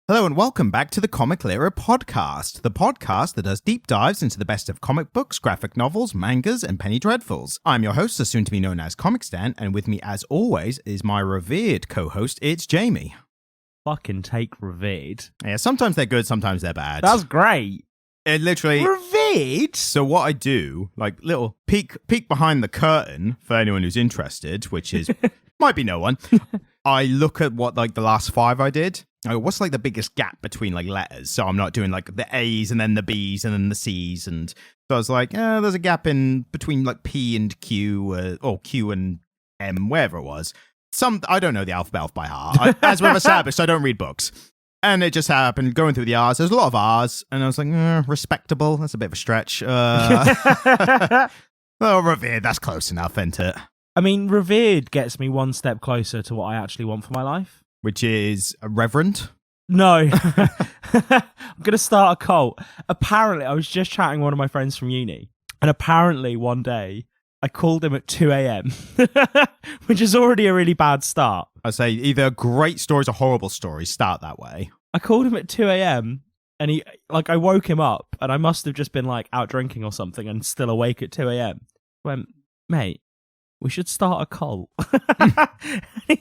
Hello and welcome back to the Comic Literate podcast, the podcast that does deep dives into the best of comic books, graphic novels, mangas, and penny dreadfuls. I'm your host, soon to be known as Comic Stan, and with me as always is my revered co-host, it's Jamie. Fucking take revered. Yeah, sometimes they're good, sometimes they're bad. That's great. It literally... Revered? So what I do, like little peek behind the curtain for anyone who's interested, which is, might be no one, I look at what like the last 5 I did. What's like the biggest gap between like letters? So I'm not doing like the A's and then the B's and then the C's. And so I was like, there's a gap in between like P and Q or Q and M, wherever it was. I don't know the alphabet off by heart. As we've established, I don't read books. And it just happened going through the R's. There's a lot of R's. And I was like, respectable. That's a bit of a stretch. Well, revered. That's close enough, isn't it? I mean, revered gets me one step closer to what I actually want for my life. Which is a reverend? No. I'm going to start a cult. Apparently, I was just chatting with one of my friends from uni. And apparently one day, I called him at 2 a.m., which is already a really bad start. I say either great stories or horrible stories start that way. I called him at 2 a.m. and I woke him up and I must have just been like out drinking or something and still awake at 2 a.m. Went, mate, we should start a cult. He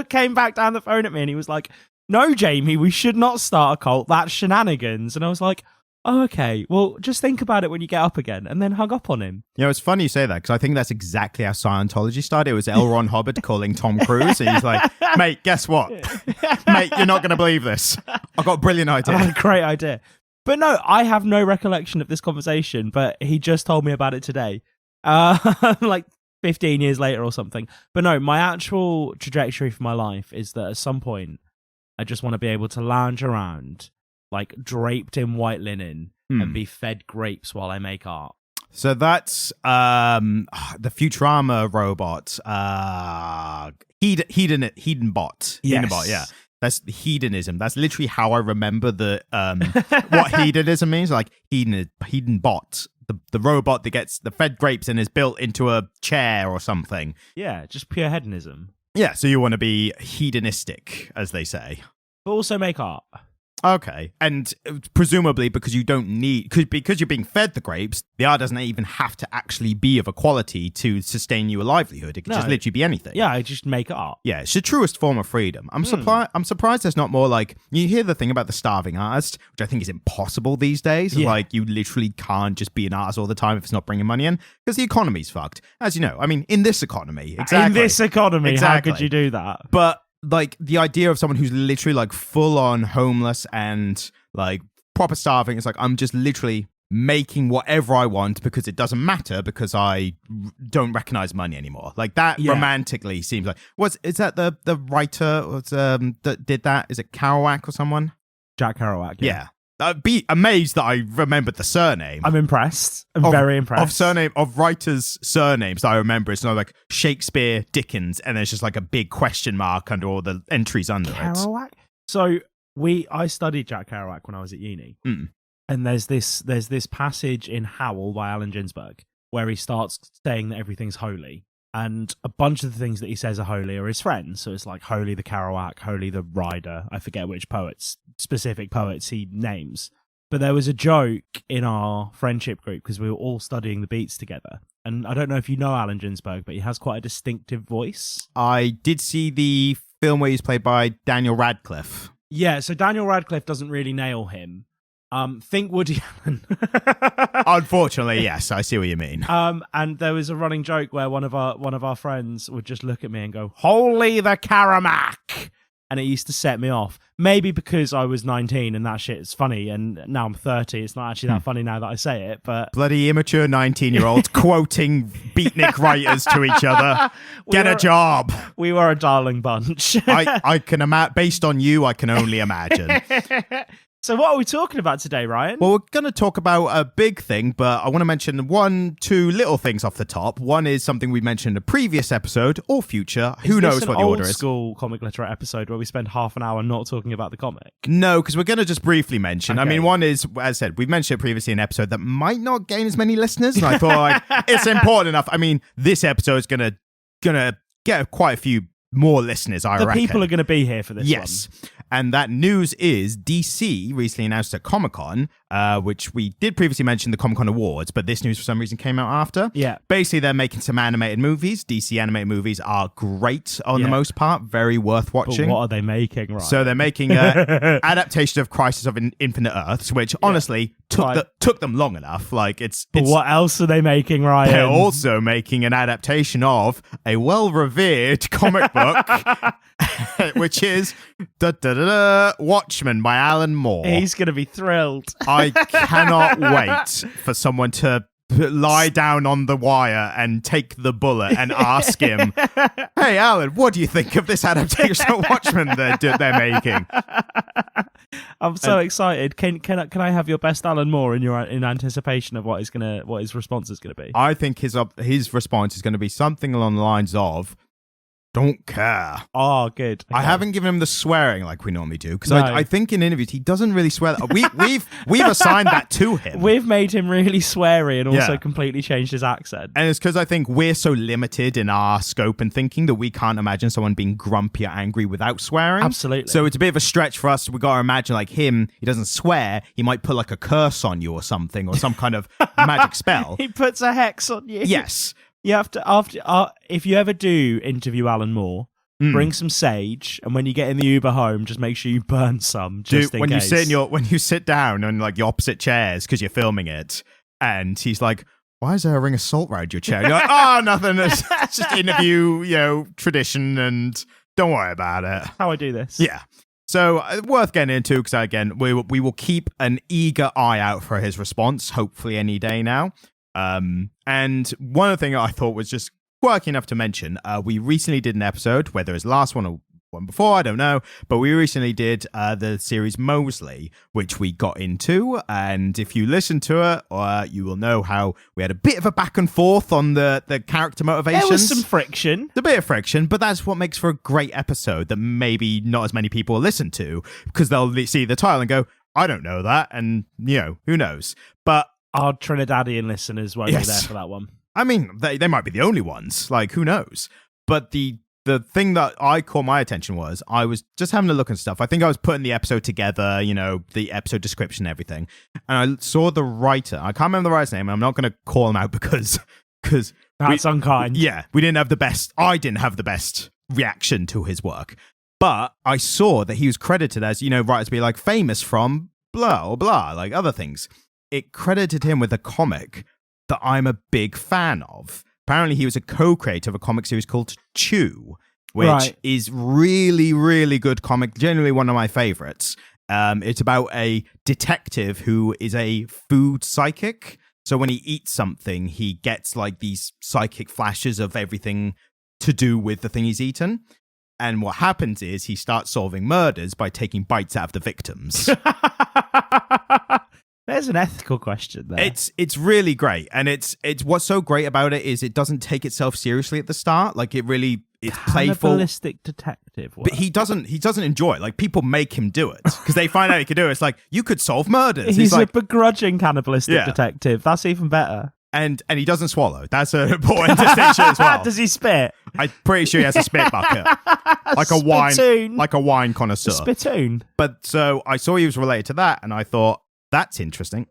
came back down the phone at me and he was like, no, Jamie, we should not start a cult. That's shenanigans. And I was like, oh, okay, well, just think about it when you get up again, and then hung up on him. You know, it's funny you say that, because I think that's exactly how Scientology started. It was L. Ron Hubbard calling Tom Cruise, and he's like, mate, guess what? Mate, you're not going to believe this. I've got a brilliant idea. I had a great idea. But no, I have no recollection of this conversation, but he just told me about it today. Like 15 years later or something. But no, my actual trajectory for my life is that at some point, I just want to be able to lounge around like draped in white linen and be fed grapes while I make art. So that's the Futurama robot, Hedonbot. Yes. Hedonbot, yeah. That's hedonism. That's literally how I remember what hedonism means. Like Hedonbot, the robot that gets the fed grapes and is built into a chair or something. Yeah, just pure hedonism. Yeah, so you want to be hedonistic, as they say. But also make art. Okay, and presumably because you don't need, because you're being fed the grapes, the art doesn't even have to actually be of a quality to sustain you a livelihood. It can just literally be anything. Yeah, I just make art. Yeah, it's the truest form of freedom. I'm surprised there's not more like, you hear the thing about the starving artist, which I think is impossible these days. Yeah. Like, you literally can't just be an artist all the time if it's not bringing money in, because the economy's fucked. As you know, I mean, in this economy, exactly. In this economy, exactly. How could you do that? But like the idea of someone who's literally like full on homeless and like proper starving, it's like, I'm just literally making whatever I want because it doesn't matter because I don't recognize money anymore. Like that romantically seems like, is that the writer that did that? Is it Kerouac or someone? Jack Kerouac. Yeah. I'd be amazed that I remembered the surname. I'm impressed. I'm very impressed. Of writers' surnames that I remember. It's not like Shakespeare, Dickens, and there's just like a big question mark under all the entries under Kerouac? it. So I studied Jack Kerouac when I was at uni. And there's this passage in Howl by Allen Ginsberg where he starts saying that everything's holy. And a bunch of the things that he says are holy are his friends. So it's like Holy the Kerouac, Holy the Rider. I forget which specific poets he names. But there was a joke in our friendship group because we were all studying the beats together. And I don't know if you know Allen Ginsberg, but he has quite a distinctive voice. I did see the film where he's played by Daniel Radcliffe. Yeah, so Daniel Radcliffe doesn't really nail him. Think Woody Allen. Unfortunately, yes, I see what you mean. And there was a running joke where one of our friends would just look at me and go, "Holy the Kerouac," and it used to set me off. Maybe because I was 19 and that shit is funny, and now I'm 30. It's not actually that funny now that I say it. But bloody immature 19-year-olds quoting beatnik writers to each other. Get a job. We were a darling bunch. I can imagine. Based on you, I can only imagine. So what are we talking about today, Ryan? Well, we're going to talk about a big thing, but I want to mention two little things off the top. One is something we mentioned in a previous episode or future. Who knows what the order is? Old school Comic Literate episode where we spend half an hour not talking about the comic? No, because we're going to just briefly mention. Okay. I mean, one is, as I said, we mentioned it previously in an episode that might not gain as many listeners, and I thought it's important enough. I mean, this episode is gonna get quite a few more listeners, I reckon. The people are going to be here for this one. Yes. And that news is DC recently announced at Comic-Con, which we did previously mention the Comic-Con Awards, but this news for some reason came out after. Yeah. Basically, they're making some animated movies. DC animated movies are great on the most part, very worth watching. But what are they making, right? So they're making an adaptation of Crisis of Infinite Earths, which honestly took them long enough. Like But what else are they making, Ryan? They're also making an adaptation of a well-revered comic book, which is Watchmen by Alan Moore. He's going to be thrilled. I cannot wait for someone to lie down on the wire and take the bullet and ask him, "Hey, Alan, what do you think of this adaptation of Watchmen they're making?" I'm so excited. Can I have your best Alan Moore in anticipation of what his response is gonna be? I think his response is going to be something along the lines of, "Don't care." Oh, good. Okay. I haven't given him the swearing like we normally do, because I think in interviews he doesn't really swear. We've assigned that to him. We've made him really sweary and also completely changed his accent. And it's because I think we're so limited in our scope and thinking that we can't imagine someone being grumpy or angry without swearing. Absolutely. So So it's a bit of a stretch for us. We got to imagine like him. He doesn't swear. He might put like a curse on you or something, or some kind of magic spell. he puts a hex on you. Yes. You have to if you ever do interview Alan Moore, bring some sage, and when you get in the Uber home, just make sure you burn some just in case. When you sit down on like the opposite chairs because you're filming it, and he's like, "Why is there a ring of salt around your chair?" And you're like, "Oh, nothing. It's just interview, tradition, and don't worry about it." How I do this? Yeah. So worth getting into, because again, we will keep an eager eye out for his response. Hopefully, any day now. And one other thing I thought was just quirky enough to mention, we recently did an episode, whether it's the last one or one before, I don't know, but we recently did the series Mosley, which we got into, and if you listen to it, you will know how we had a bit of a back and forth on the character motivations. There was some friction. A bit of friction, but that's what makes for a great episode that maybe not as many people listen to, because they'll see the title and go, "I don't know that," and, who knows. But our Trinidadian listeners won't be there for that one. I mean, they might be the only ones. Like, who knows? But the thing that I caught my attention was I was just having a look and stuff. I think I was putting the episode together, the episode description and everything. And I saw the writer. I can't remember the writer's name. And I'm not going to call him out because that's unkind. Yeah, we didn't have the best. I didn't have the best reaction to his work. But I saw that he was credited as, writers be like famous from blah or blah, like other things. It credited him with a comic that I'm a big fan of. Apparently, he was a co-creator of a comic series called Chew, which is really, really good comic, generally one of my favorites. It's about a detective who is a food psychic. So when he eats something, he gets like these psychic flashes of everything to do with the thing he's eaten. And what happens is he starts solving murders by taking bites out of the victims. There's an ethical question there. It's really great, and it's what's so great about it is it doesn't take itself seriously at the start. Like it's playful. Cannibalistic detective work. But he doesn't enjoy it. Like people make him do it because they find out he can do it. It's like you could solve murders. He's like, a begrudging cannibalistic detective. That's even better. And he doesn't swallow. That's an important distinction as well. Does he spit? I'm pretty sure he has a spit bucket, like a wine connoisseur. Spittoon. But so I saw he was related to that, and I thought, that's interesting.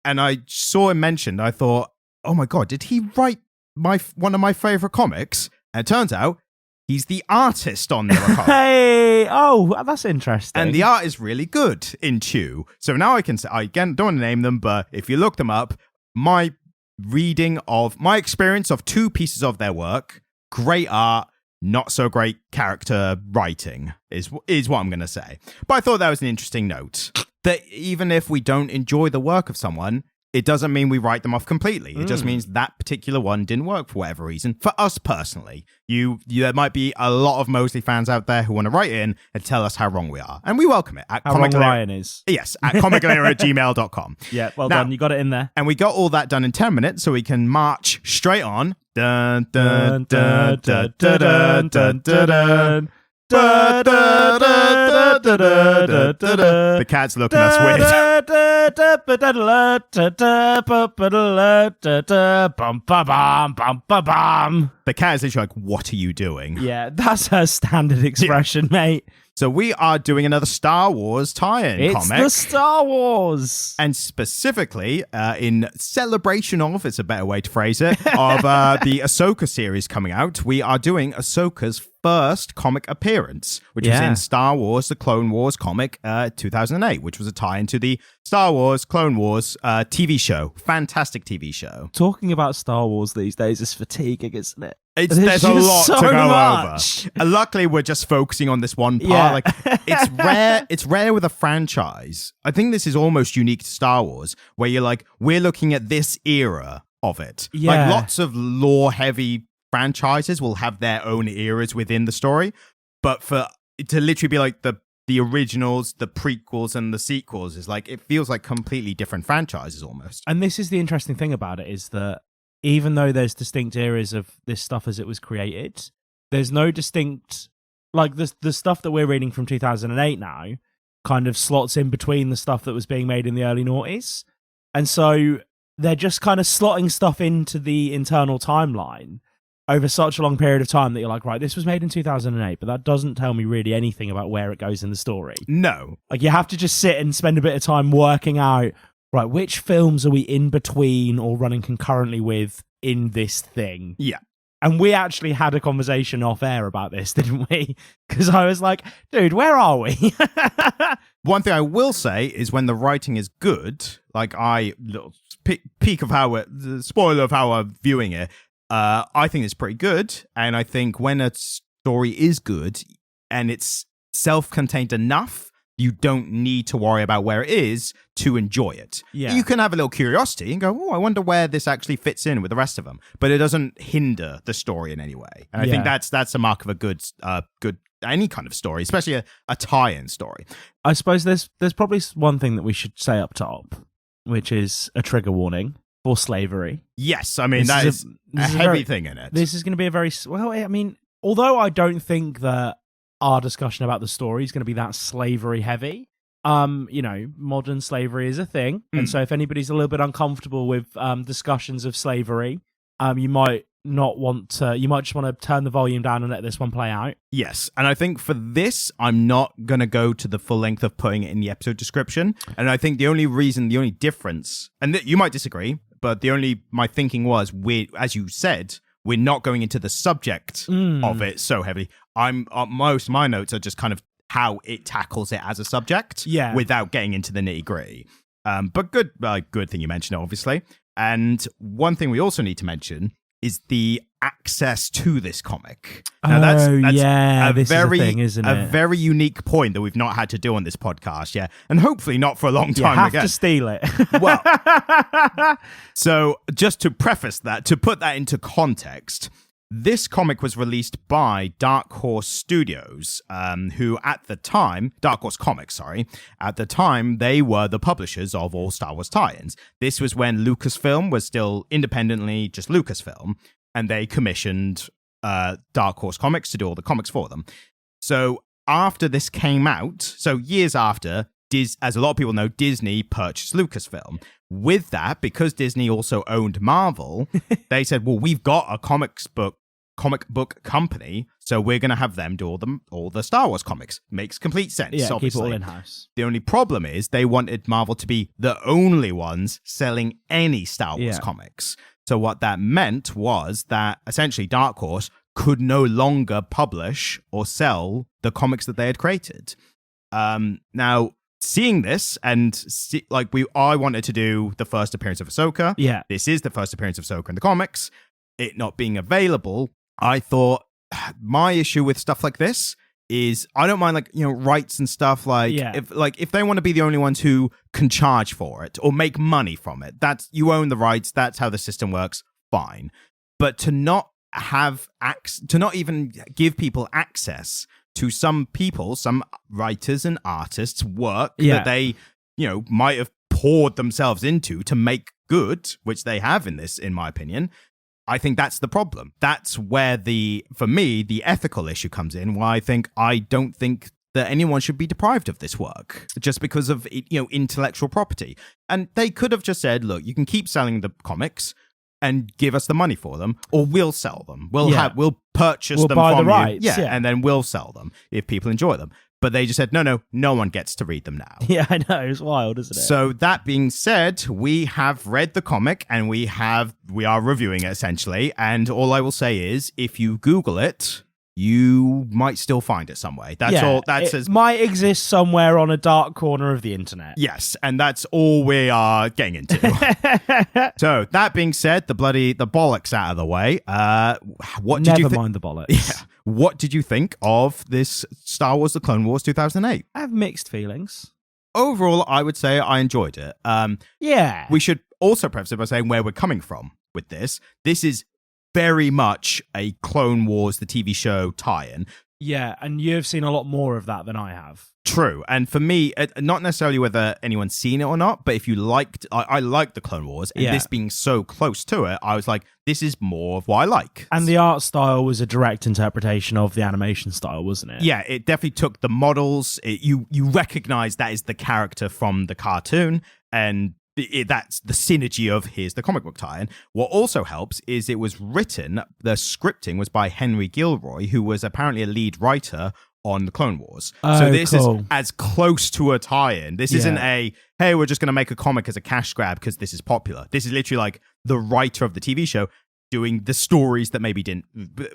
And I saw him mentioned. I thought, oh my God, did he write one of my favorite comics? And it turns out he's the artist on the comic. Hey, that's interesting. And the art is really good in Chew. So now I can say, I again don't want to name them, but if you look them up, my experience of two pieces of their work, great art, not so great character writing is what I'm going to say. But I thought that was an interesting note. That even if we don't enjoy the work of someone, it doesn't mean we write them off completely. It just means that particular one didn't work for whatever reason. For us personally, there might be a lot of Mosley fans out there who want to write in and tell us how wrong we are. And we welcome it. At how wrong Ryan is. Yes, at comicliterate@gmail.com. Yeah, well done. You got it in there. And we got all that done in 10 minutes, so we can march straight on. Dun, dun, dun, dun, dun, dun, dun, dun, dun. The cat's looking at us weird. The cat is literally like, what are you doing? Yeah, that's her standard expression, mate. So we are doing another Star Wars tie-in comic. It's the Star Wars! And specifically, in celebration of, it's a better way to phrase it, of the Ahsoka series coming out, we are doing Ahsoka's first comic appearance, which was in Star Wars, the Clone Wars comic, 2008, which was a tie-in to the Star Wars, Clone Wars TV show. Fantastic TV show. Talking about Star Wars these days is fatiguing, isn't it? There's a lot to go over. And luckily, we're just focusing on this one part. Yeah. Like, it's rare. It's rare with a franchise. I think this is almost unique to Star Wars, where you're like, we're looking at this era of it. Yeah. Like, lots of lore-heavy franchises will have their own eras within the story, but for it to literally be like the originals, the prequels, and the sequels is like, it feels like completely different franchises almost. And this is the interesting thing about it, is that even though there's distinct eras of this stuff as it was created, there's no distinct, like the stuff that we're reading from 2008 now kind of slots in between the stuff that was being made in the early noughties. And so they're just kind of slotting stuff into the internal timeline over such a long period of time that you're like, right, this was made in 2008, but that doesn't tell me really anything about where it goes in the story. No. Like, you have to just sit and spend a bit of time working out, right, which films are we in between or running concurrently with in this thing? Yeah. And we actually had a conversation off air about this, didn't we? Because I was like, dude, where are we? One thing I will say is when the writing is good, like peak of how the spoiler of how I'm viewing it, I think it's pretty good. And I think when a story is good and it's self-contained enough, you don't need to worry about where it is to enjoy it. Yeah. You can have a little curiosity and go, oh, I wonder where this actually fits in with the rest of them. But it doesn't hinder the story in any way. And I think that's a mark of a good any kind of story, especially a tie-in story. I suppose there's probably one thing that we should say up top, which is a trigger warning for slavery. Yes, I mean, that is a heavy thing in it. This is going to be a very, well, I mean, although I don't think that our discussion about the story is going to be that slavery heavy, modern slavery is a thing. And so if anybody's a little bit uncomfortable with discussions of slavery, you might just want to turn the volume down and let this one play out. Yes, and I think for this, I'm not going to go to the full length of putting it in the episode description. And I think the only difference, and you might disagree, but my thinking was, as you said, we're not going into the subject of it so heavily. Most of my notes are just kind of how it tackles it as a subject, without getting into the nitty gritty. But good thing you mentioned it, obviously. And one thing we also need to mention is the access to this comic. Now, that's this is a thing, isn't it? A very unique point that we've not had to do on this podcast, and hopefully not for a long time You have again. to steal it. Well, so just to preface that, to put that into context, this comic was released by Dark Horse Studios, who at the time, Dark Horse Comics, sorry, at the time, they were the publishers of all Star Wars tie-ins. This was when Lucasfilm was still independently just Lucasfilm, and they commissioned Dark Horse Comics to do all the comics for them. So after this came out, so years after, as a lot of people know, Disney purchased Lucasfilm. With that, because Disney also owned Marvel, they said, well, we've got a comic book company, so we're going to have them do all the Star Wars comics. Makes complete sense, obviously. Keep it all in-house. The only problem is they wanted Marvel to be the only ones selling any Star Wars comics. So what that meant was that essentially Dark Horse could no longer publish or sell the comics that they had created. Now, seeing this and I wanted to do the first appearance of Ahsoka. Yeah. This is the first appearance of Ahsoka in the comics. It not being available, I thought my issue with stuff like this is I don't mind rights and stuff if they want to be the only ones who can charge for it or make money from it, that's, you own the rights, that's how the system works, fine. But to not even give people access to some writers and artists' work that they, might have poured themselves into to make good, which they have in my opinion, I think that's the problem. That's where for me, the ethical issue comes in, where I don't think that anyone should be deprived of this work just because of, intellectual property. And they could have just said, look, you can keep selling the comics and give us the money for them, or we'll sell them. We'll purchase them buy from the you. rights, And then we'll sell them if people enjoy them. But they just said, no one gets to read them now. Yeah, I know. It's wild, isn't it? So that being said, we have read the comic and we are reviewing it essentially. And all I will say is, if you Google it, you might still find it some way. That's all. It might exist somewhere on a dark corner of the internet. Yes, and that's all we are getting into. So that being said, the bollocks out of the way. What did you Never mind the bollocks. Yeah. What did you think of this Star Wars: The Clone Wars 2008? I have mixed feelings. Overall, I would say I enjoyed it. Yeah. We should also preface it by saying where we're coming from with this. This is very much a Clone Wars, the TV show, tie-in. Yeah, and you've seen a lot more of that than I have. True. And for me, not necessarily whether anyone's seen it or not, but if you liked, I liked the Clone Wars, and this being so close to it, I was like, this is more of what I like. And the art style was a direct interpretation of the animation style, wasn't it? Yeah, it definitely took the models. You recognize that is the character from the cartoon, and that's the synergy of here's the comic book tie-in. What also helps is it was written, the scripting was by Henry Gilroy, who was apparently a lead writer on the Clone Wars. So this is as close to a tie-in. This isn't hey, we're just going to make a comic as a cash grab because this is popular. This is literally like the writer of the TV show doing the stories that maybe didn't.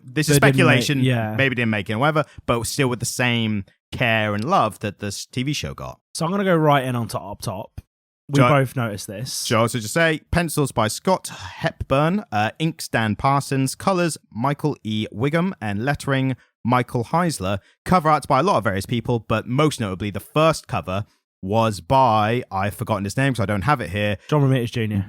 This is speculation. Maybe didn't make it, whatever, but still with the same care and love that this TV show got. So I'm going to go right in on top. We both noticed this. Should I also just say, pencils by Scott Hepburn, inks Dan Parsons, colours Michael E. Wiggum, and lettering Michael Heisler. Cover arts by a lot of various people, but most notably, the first cover was by, I've forgotten his name because I don't have it here. John Romita Jr.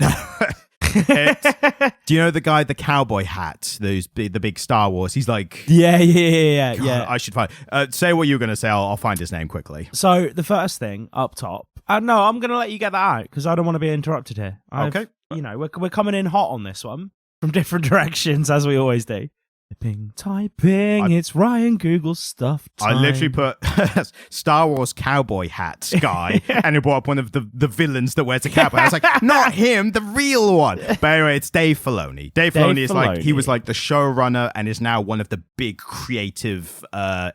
Do you know the guy, the cowboy hat, the big Star Wars? He's like... Yeah. God, I should find... say what you're going to say. I'll find his name quickly. So the first thing up top... no, I'm going to let you get that out because I don't want to be interrupted here. Okay. We're coming in hot on this one from different directions, as we always do. Typing, it's Ryan Google stuff time. I literally put Star Wars cowboy hat guy, and it brought up one of the villains that wears a cowboy. I was like, not him, the real one. But anyway, it's Dave Filoni. Dave Filoni is like, he was like the showrunner and is now one of the big creative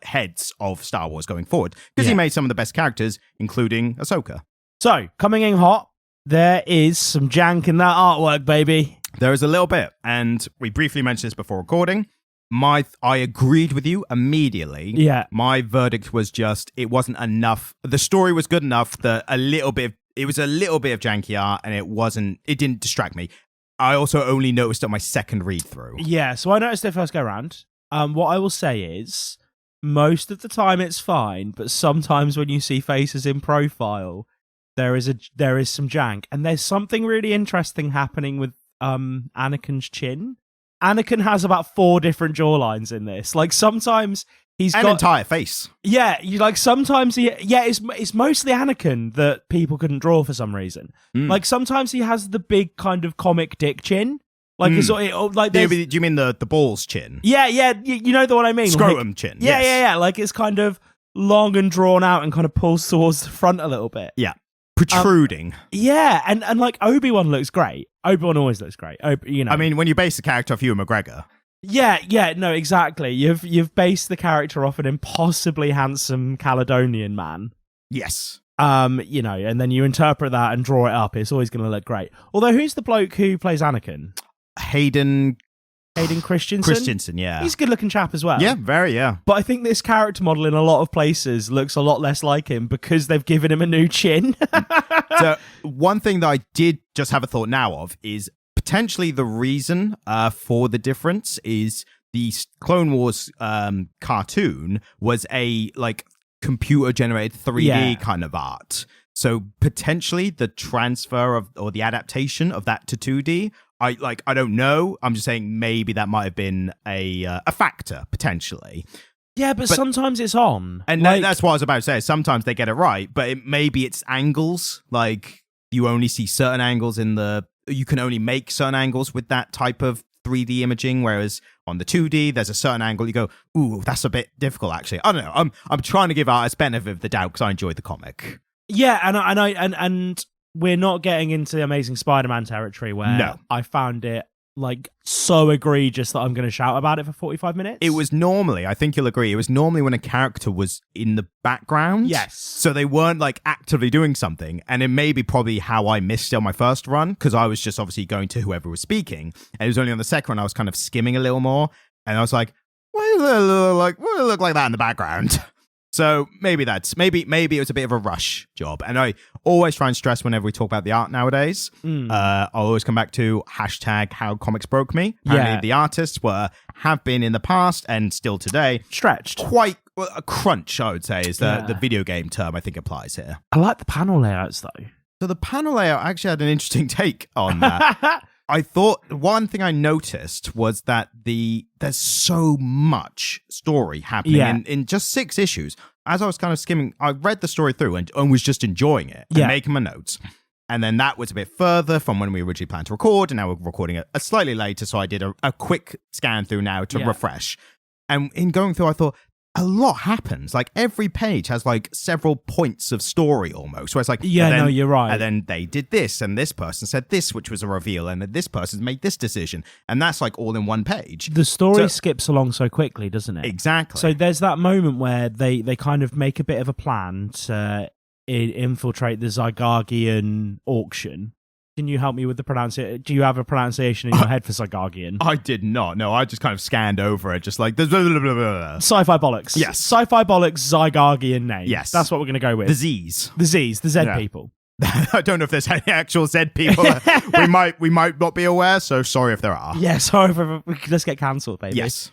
heads of Star Wars going forward because he made some of the best characters, including Ahsoka. So, coming in hot, there is some jank in that artwork, baby. There is a little bit, and we briefly mentioned this before recording. I agreed with you immediately. Yeah. My verdict was just, it wasn't enough. The story was good enough that it was a little bit of janky art, and it didn't distract me. I also only noticed it on my second read through. Yeah, so I noticed it first go around. What I will say is, most of the time it's fine, but sometimes when you see faces in profile, there is some jank, and there's something really interesting happening with Anakin's chin. Anakin has about 4 different jawlines in this. Like sometimes he's got an entire face. Yeah, sometimes it's mostly Anakin that people couldn't draw for some reason. Like sometimes he has the big kind of comic dick chin. Like it's like do you mean the balls chin? Yeah, you know the one I mean. Scrotum chin. Yeah. Like it's kind of long and drawn out and kind of pulls towards the front a little bit. Yeah. Protruding. And like Obi-Wan looks great. Obi-Wan always looks great. I mean, when you base the character off Ewan McGregor. Yeah, no, exactly. You've based the character off an impossibly handsome Caledonian man. Yes. And then you interpret that and draw it up. It's always going to look great. Although, who's the bloke who plays Anakin? Hayden Christensen? Christensen, yeah. He's a good-looking chap as well. Yeah, very, yeah. But I think this character model in a lot of places looks a lot less like him because they've given him a new chin. So one thing that I did just have a thought now of is potentially the reason for the difference is the Clone Wars cartoon was a like computer-generated 3D kind of art. So potentially the transfer or the adaptation of that to 2D, I don't know. I'm just saying maybe that might have been a factor potentially. Yeah, but sometimes it's on, and that's what I was about to say. Sometimes they get it right, but maybe it's angles. Like you only see certain angles you can only make certain angles with that type of 3D imaging, whereas on the 2D, there's a certain angle you go, ooh, that's a bit difficult. Actually, I don't know. I'm trying to give artists benefit of the doubt because I enjoyed the comic. Yeah, and we're not getting into the Amazing Spider-Man territory where I found it like so egregious that I'm going to shout about it for 45 minutes. It was normally, I think you'll agree, it was normally when a character was in the background. Yes. So they weren't like actively doing something. And it may be probably how I missed it on my first run, because I was just obviously going to whoever was speaking. And it was only on the second run I was kind of skimming a little more. And I was like, why does it look like that in the background? So maybe it was a bit of a rush job. And I always try and stress whenever we talk about the art nowadays, I'll always come back to hashtag how comics broke me. Apparently the artists have been in the past and still today stretched. Quite a crunch, I would say, is the video game term I think applies here. I like the panel layouts though. So the panel layout actually had an interesting take on that. I thought one thing I noticed was that there's so much story happening in just 6 issues. As I was kind of skimming, I read the story through and was just enjoying it and making my notes. And then that was a bit further from when we originally planned to record, and now we're recording it slightly later, so I did a quick scan through now to refresh. And in going through, I thought, a lot happens. Like every page has like several points of story almost. So it's like, no, you're right. And then they did this, and this person said this, which was a reveal, and then this person made this decision, and that's like all in one page. The story skips along so quickly, doesn't it? Exactly. So there's that moment where they kind of make a bit of a plan to infiltrate the Zygargian auction. Can you help me with the pronunciation? Do you have a pronunciation in your head for Zygargian? I did not. No, I just kind of scanned over it, just like blah, blah, blah, blah, blah. Sci-fi bollocks. Yes. Sci-fi bollocks Zygargian name. Yes. That's what we're going to go with. The Z's. The Z people. I don't know if there's any actual Z people. we might not be aware, so sorry if there are. Yeah, sorry if we just get cancelled, baby. Yes.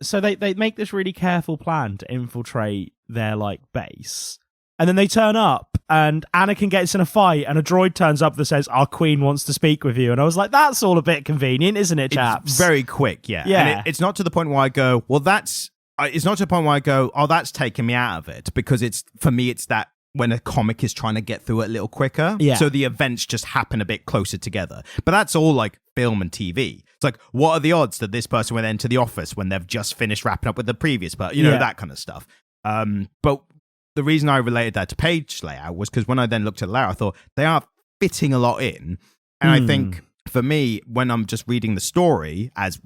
So they make this really careful plan to infiltrate their like base. And then they turn up, and Anakin gets in a fight, and a droid turns up that says, "Our queen wants to speak with you." And I was like, that's all a bit convenient, isn't it, chaps? It's very quick, yeah. Yeah. And it's not to the point where I go, well, it's not to the point where I go, oh, that's taking me out of it. Because for me, it's that when a comic is trying to get through it a little quicker. Yeah. So the events just happen a bit closer together. But that's all like film and TV. It's like, what are the odds that this person will enter the office when they've just finished wrapping up with the previous part? You know, that kind of stuff. But the reason I related that to page layout was because when I then looked at the layout, I thought they are fitting a lot in. And I think for me, when I'm just reading the story, as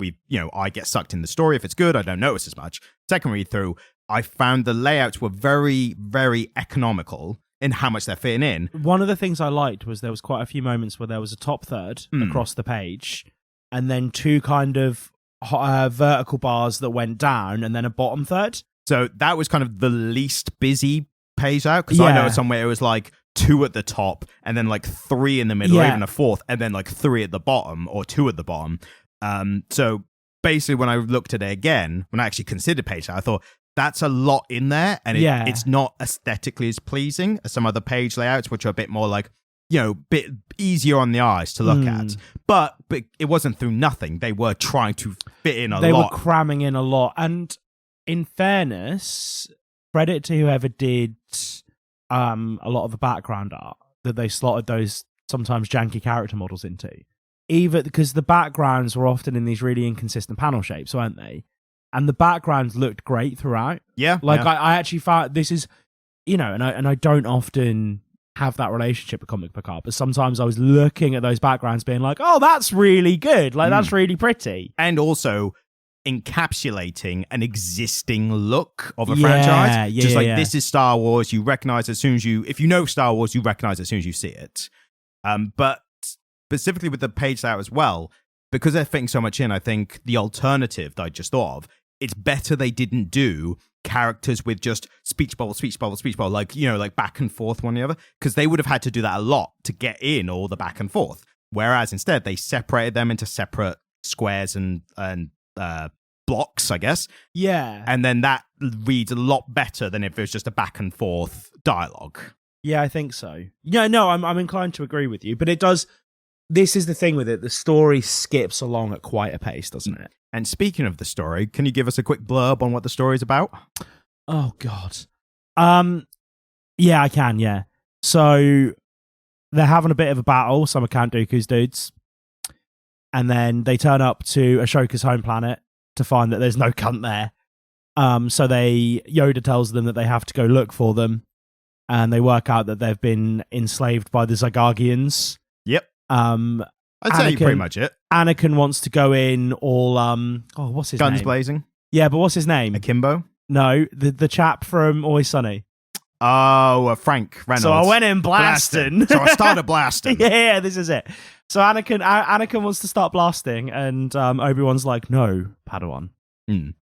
I get sucked in the story. If it's good, I don't notice as much. Second read through, I found the layouts were very, very economical in how much they're fitting in. One of the things I liked was there was quite a few moments where there was a top third across the page, and then 2 kind of vertical bars that went down, and then a bottom third. So that was kind of the least busy page out, because I know somewhere it was like 2 at the top and then like 3 in the middle, or even a 4th, and then like 3 at the bottom or 2 at the bottom. So basically when I looked at it again, when I actually considered page layout, I thought that's a lot in there, and it's not aesthetically as pleasing as some other page layouts, which are a bit more like, bit easier on the eyes to look at. But it wasn't through nothing. They were trying to fit in a lot. They were cramming in a lot. And in fairness, credit to whoever did a lot of the background art that they slotted those sometimes janky character models into. Even because the backgrounds were often in these really inconsistent panel shapes, weren't they? And the backgrounds looked great throughout. Yeah. I actually found this is, and I don't often have that relationship with comic book art, but sometimes I was looking at those backgrounds being like, oh, that's really good. Like, that's really pretty. And also encapsulating an existing look of a franchise. This is Star Wars. You recognize as soon as if you know Star Wars, you recognize as soon as you see it. But specifically with the page layout as well, because they're fitting so much in, I think the alternative that I just thought of, it's better they didn't do characters with just speech bubble, like, like back and forth one or the other, because they would have had to do that a lot to get in all the back and forth. Whereas instead they separated them into separate squares and blocks, I guess. Yeah. And then that reads a lot better than if it was just a back and forth dialogue. Yeah, I think so. Yeah, no, I'm inclined to agree with you, but it does. This is the thing with it. The story skips along at quite a pace, doesn't it? And speaking of the story, can you give us a quick blurb on what the story is about? Oh, God. Yeah, I can, yeah. So they're having a bit of a battle, some of Count Dooku's dudes. And then they turn up to Ashoka's home planet to find that there's no cunt there. So Yoda tells them that they have to go look for them. And they work out that they've been enslaved by the Zygargians. Yep. I'd say pretty much it. Anakin wants to go in all what's his name? Guns blazing. Yeah, but what's his name? Akimbo? No, the chap from Always Sunny. Oh, Frank Reynolds. So I went in blasting. So I started blasting. Yeah, this is it. So Anakin wants to start blasting, and Obi-Wan's like, "No, Padawan,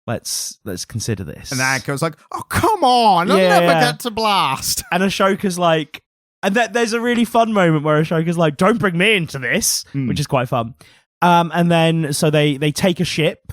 let's consider this." And Anakin's like, "Oh, come on, I'll never get to blast." And Ahsoka's like, and there's a really fun moment where Ahsoka's like, "Don't bring me into this," which is quite fun. And then so they take a ship,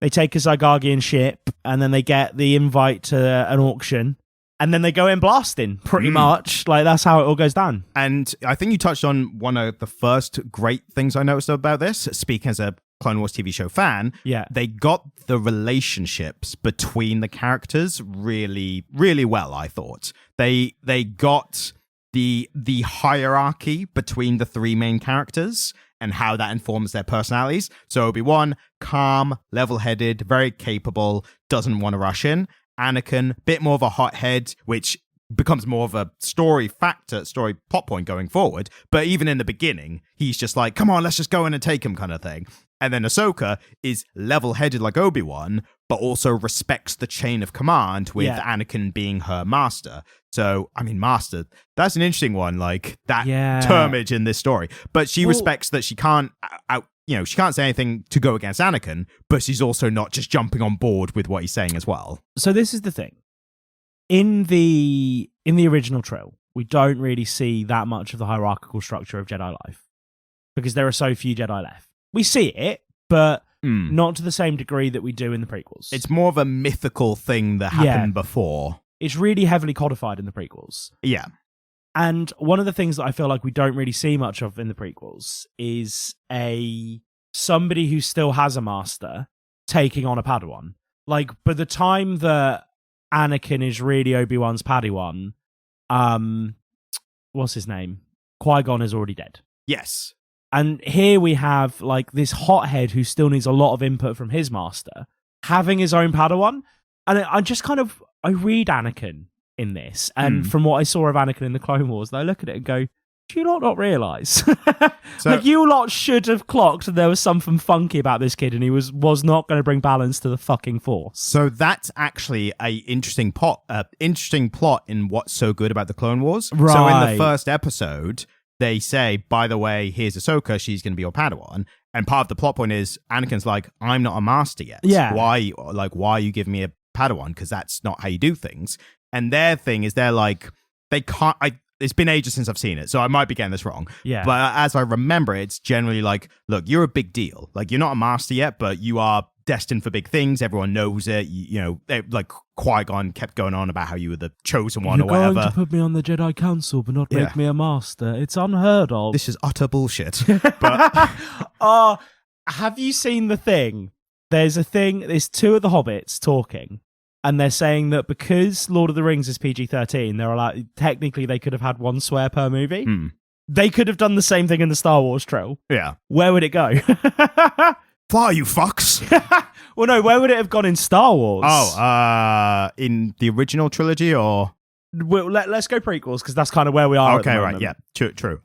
they take a Zygargian ship, and then they get the invite to an auction. And then they go in blasting, pretty much. Like, that's how it all goes down. And I think you touched on one of the first great things I noticed about this. Speaking as a Clone Wars TV show fan, they got the relationships between the characters really, really well, I thought. They got the hierarchy between the three main characters and how that informs their personalities. So Obi-Wan, calm, level-headed, very capable, doesn't want to rush in. Anakin, bit more of a hothead, which becomes more of a story plot point going forward. But even in the beginning, he's just like, come on, let's just go in and take him kind of thing. And then Ahsoka is level-headed like Obi-Wan, but also respects the chain of command with Anakin being her master. So, I mean, master, that's an interesting one, like that termage in this story. But she respects that she can't she can't say anything to go against Anakin, but she's also not just jumping on board with what he's saying as well. So this is the thing. In the original trill, we don't really see that much of the hierarchical structure of Jedi life because there are so few Jedi left. We see it, but not to the same degree that we do in the prequels. It's more of a mythical thing that happened before. It's really heavily codified in the prequels. Yeah. And one of the things that I feel like we don't really see much of in the prequels is somebody who still has a master taking on a Padawan. Like, by the time that Anakin is really Obi-Wan's Padawan, what's his name? Qui-Gon is already dead. Yes. And here we have like this hothead who still needs a lot of input from his master, having his own Padawan. And I read Anakin in this, and from what I saw of Anakin in the Clone Wars, I look at it and go, do you not realise? Like, you lot should have clocked that there was something funky about this kid, and he was not going to bring balance to the fucking Force. So that's actually a interesting plot in what's so good about the Clone Wars. Right. So in the first episode, they say, by the way, here's Ahsoka, she's going to be your Padawan. And part of the plot point is Anakin's like, I'm not a master yet. Yeah. Why are you giving me a Padawan? Because that's not how you do things. And their thing is they're like, they can't... It's been ages since I've seen it, so I might be getting this wrong. Yeah. But as I remember it, it's generally like, look, you're a big deal. Like, you're not a master yet, but you are destined for big things. Everyone knows it. Like Qui-Gon kept going on about how you were the chosen one or whatever. You're going to put me on the Jedi Council, but not make me a master. It's unheard of. This is utter bullshit. But have you seen the thing? There's two of the hobbits talking. And they're saying that because Lord of the Rings is PG-13, they're like, technically they could have had one swear per movie. They could have done the same thing in the Star Wars trill. Yeah. Where would it go? Fly, you fucks! Well, no, where would it have gone in Star Wars? In the original trilogy, or? Well, let's go prequels, because that's kind of where we are. Okay, right, yeah, true.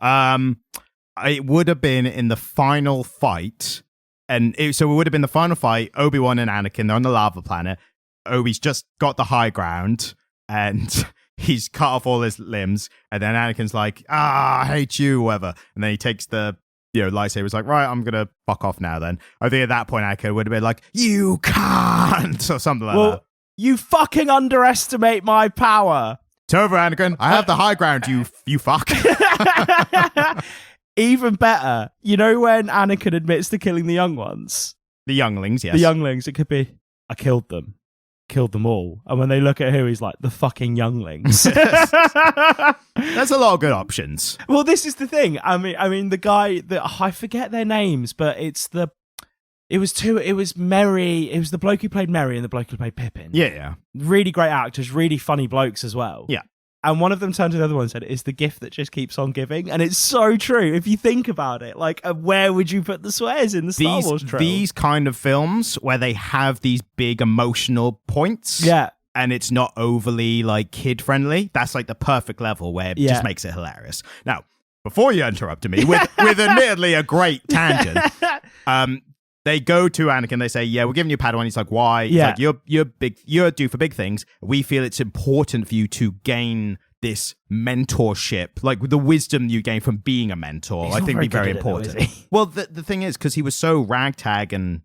It would have been in the final fight, so it would have been the final fight, Obi-Wan and Anakin, they're on the lava planet. Obi's just got the high ground and he's cut off all his limbs, and then Anakin's like, I hate you, whatever. And then he takes the lightsaber's like, right, I'm gonna fuck off now then. I think at that point Anakin would have been like, you can't, or something like that. You fucking underestimate my power. It's over, Anakin. I have the high ground, you fuck. Even better, you know when Anakin admits to killing the young ones? The younglings, yes. The younglings, it could be, I killed them all. And when they look at who, he's like, the fucking younglings. There's a lot of good options. Well, this is the thing. I mean, the guy that I forget their names, but it was Merry. It was the bloke who played Merry and the bloke who played Pippin. Yeah. Really great actors, really funny blokes as well. Yeah. And one of them turned to the other one and said, it's the gift that just keeps on giving. And it's so true. If you think about it, like, where would you put the swears in the Star Wars trilogy? These kind of films where they have these big emotional points. Yeah. And it's not overly, like, kid-friendly. That's, like, the perfect level where it just makes it hilarious. Now, before you interrupted me with admittedly a great tangent. They go to Anakin. They say, "Yeah, we're giving you Padawan." He's like, "Why?" He's like, "You're big. You're due for big things. We feel it's important for you to gain this mentorship, like the wisdom you gain from being a mentor. I think be very important." Well, the thing is, because he was so ragtag and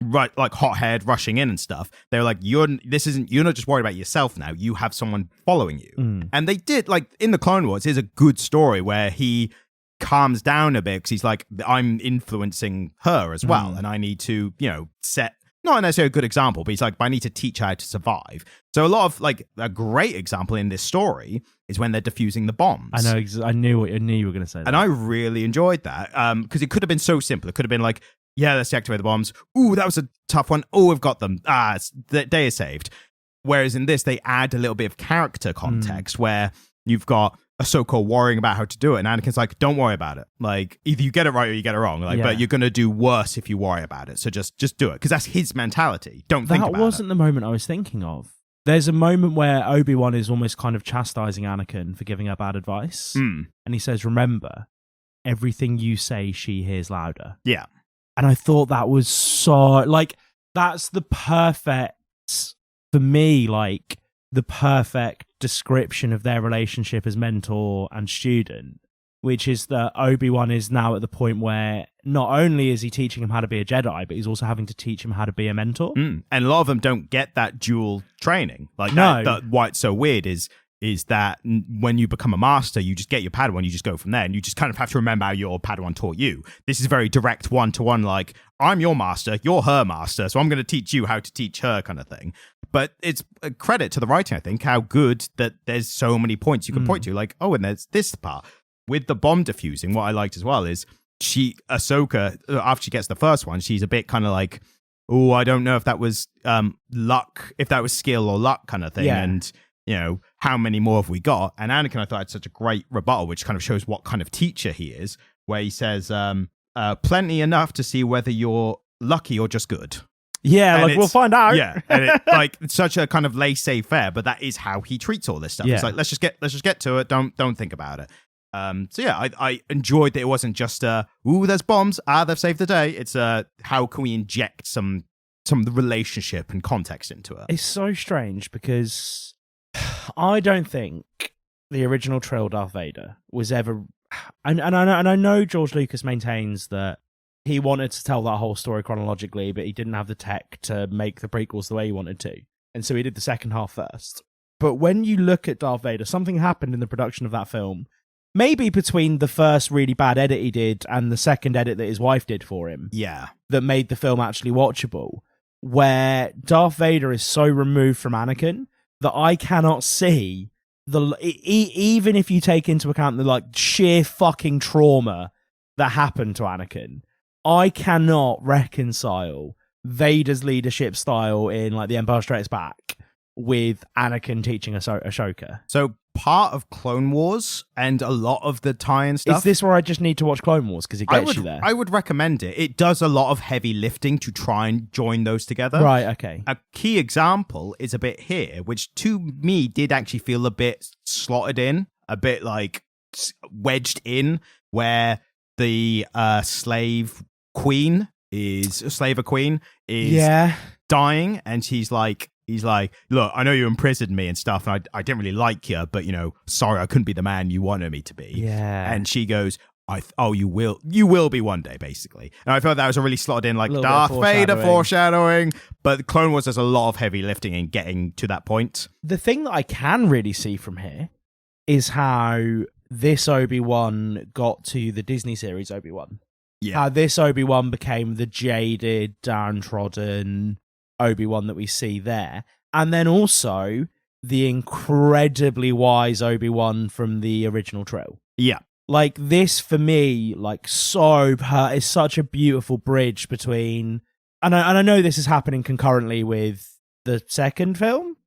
right, like hothead rushing in and stuff, they were like, you're not just worried about yourself now, you have someone following you. And they did, like in the Clone Wars, is a good story where he calms down a bit because he's like, I'm influencing her as well, and I need to set not necessarily a good example, but he's like, I need to teach her how to survive. So a lot of like a great example in this story is when they're defusing the bombs. I know. I knew you were going to say that. And I really enjoyed that because it could have been so simple. It could have been like, yeah, let's deactivate the bombs. Ooh, that was a tough one. Oh, we've got them. The day is saved. Whereas in this, they add a little bit of character context where you've got Ahsoka worrying about how to do it, and Anakin's like, don't worry about it. Like, either you get it right or you get it wrong. Like, but you're going to do worse if you worry about it. So just do it. Because that's his mentality. Don't think about it. That wasn't the moment I was thinking of. There's a moment where Obi-Wan is almost kind of chastising Anakin for giving her bad advice. And he says, remember, everything you say, she hears louder. Yeah. And I thought that was so, like, that's the perfect, for me, like, the perfect description of their relationship as mentor and student, which is that Obi-Wan is now at the point where not only is he teaching him how to be a Jedi, but he's also having to teach him how to be a mentor. And a lot of them don't get that dual training. Like, that why it's so weird is that when you become a master, you just get your Padawan, you just go from there, and you just kind of have to remember how your Padawan taught you. This is very direct one-to-one, like, I'm your master, you're her master, so I'm going to teach you how to teach her kind of thing. But it's a credit to the writing, I think, how good that there's so many points you can point to, like, oh, and there's this part. With the bomb defusing, what I liked as well is Ahsoka, after she gets the first one, she's a bit kind of like, oh, I don't know if that was luck, if that was skill or luck kind of thing, and how many more have we got? And Anakin, I thought, had such a great rebuttal, which kind of shows what kind of teacher he is, where he says, plenty enough to see whether you're lucky or just good. Yeah, and like, we'll find out. Yeah, and it's such a kind of laissez-faire, but that is how he treats all this stuff. It's like, let's just get to it. Don't think about it. So yeah, I enjoyed that it wasn't just ooh, there's bombs. They've saved the day. It's how can we inject some relationship and context into it? It's so strange because I don't think the original Trill Darth Vader was ever, and I know George Lucas maintains that he wanted to tell that whole story chronologically, but he didn't have the tech to make the prequels the way he wanted to, and so he did the second half first. But when you look at Darth Vader, something happened in the production of that film, maybe between the first really bad edit he did and the second edit that his wife did for him, that made the film actually watchable, where Darth Vader is so removed from Anakin that I cannot see even if you take into account the like sheer fucking trauma that happened to Anakin, I cannot reconcile Vader's leadership style in like The Empire Strikes Back with Anakin teaching Ahsoka. So part of Clone Wars and a lot of the tie-in stuff. Is this where I just need to watch Clone Wars because it gets you there? I would recommend it. It does a lot of heavy lifting to try and join those together. Right, okay. A key example is a bit here, which to me did actually feel a bit slotted in, a bit like wedged in, where the slaver queen is dying, and he's like, look, I know you imprisoned me and stuff, and I didn't really like you, but sorry, I couldn't be the man you wanted me to be. Yeah. And she goes, you will be one day, basically. And I felt that was a really slotted in, like Darth Vader foreshadowing. But Clone Wars does a lot of heavy lifting in getting to that point. The thing that I can really see from here is how this Obi-Wan got to the Disney series Obi-Wan. Yeah. How this Obi-Wan became the jaded, downtrodden Obi-Wan that we see there. And then also the incredibly wise Obi-Wan from the original Trill. Yeah. Like, this, for me, like, is such a beautiful bridge between... And I know this is happening concurrently with the second film?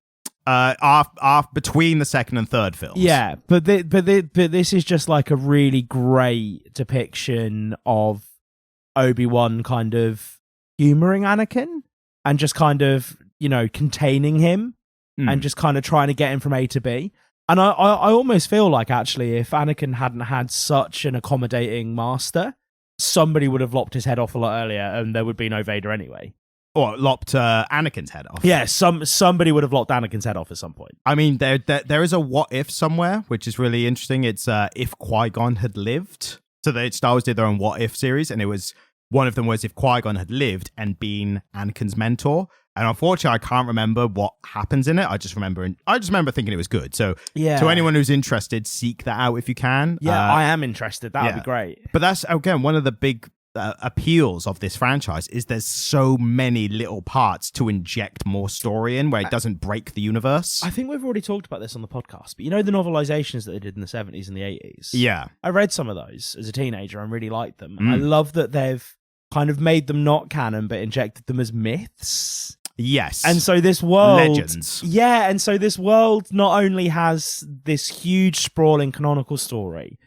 Between the second and third films. Yeah, but this is just like a really great depiction of Obi-Wan kind of humoring Anakin and just kind of, containing him and just kind of trying to get him from A to B. And I almost feel like, actually, if Anakin hadn't had such an accommodating master, somebody would have lopped his head off a lot earlier, and there would be no Vader anyway. Or lopped Anakin's head off. Yeah, somebody would have lopped Anakin's head off at some point. I mean, there is a what if somewhere, which is really interesting. It's if Qui-Gon had lived. So Star Wars did their own what if series, and it was one of them was if Qui-Gon had lived and been Anakin's mentor. And unfortunately, I can't remember what happens in it. I just remember thinking it was good. So to anyone who's interested, seek that out if you can. Yeah, I am interested. That would be great. But that's, again, one of the big appeals of this franchise is there's so many little parts to inject more story in where it doesn't break the universe. I think we've already talked about this on the podcast, but you know the novelizations that they did in the 70s and the 80s? Yeah. I read some of those as a teenager and really liked them. I love that they've kind of made them not canon but injected them as myths. Yes. And so this world... Legends. Yeah, and so this world not only has this huge sprawling canonical story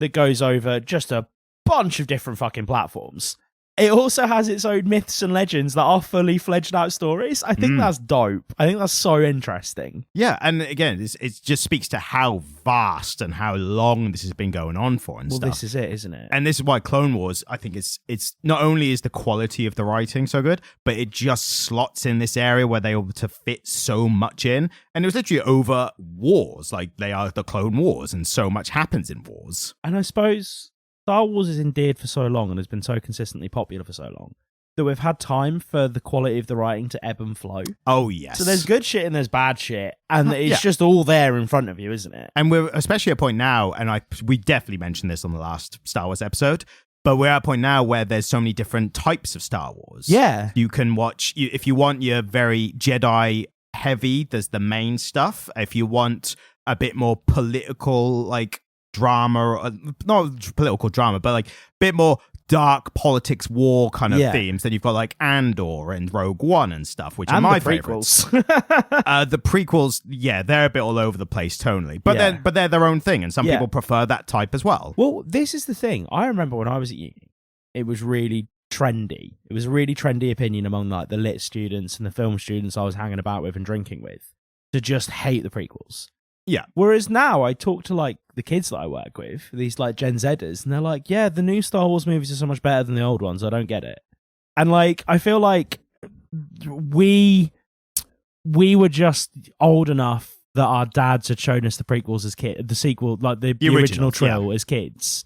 that goes over just a bunch of different fucking platforms, it also has its own myths and legends that are fully fledged out stories. I think that's dope. I think that's so interesting. Yeah, and again, it just speaks to how vast and how long this has been going on for and stuff. Well, this is it, isn't it? And this is why Clone Wars, I think it's not only is the quality of the writing so good, but it just slots in this area where they're able to fit so much in. And it was literally over wars, like they are the Clone Wars, and so much happens in wars. And I suppose Star Wars is endeared for so long and has been so consistently popular for so long that we've had time for the quality of the writing to ebb and flow. Oh, yes. So there's good shit and there's bad shit, and it's just all there in front of you, isn't it? And we're especially at a point now, and we definitely mentioned this on the last Star Wars episode, but we're at a point now where there's so many different types of Star Wars. Yeah. You can watch, if you want your very Jedi heavy, there's the main stuff. If you want a bit more political, like, drama, not political drama, but like a bit more dark politics, war kind of themes. Then you've got like Andor and Rogue One and stuff, which are my favorites. The prequels, they're a bit all over the place tonally, but they're their own thing, and some people prefer that type as well. Well, this is the thing. I remember when I was at uni, it was really trendy. It was a really trendy opinion among like the lit students and the film students I was hanging about with and drinking with to just hate the prequels. Yeah. Whereas now I talk to like the kids that I work with, these like Gen Zers, and they're like, yeah, the new Star Wars movies are so much better than the old ones. I don't get it. And like, I feel like we were just old enough that our dads had shown us the prequels as kids, the sequel, like the original trill as kids.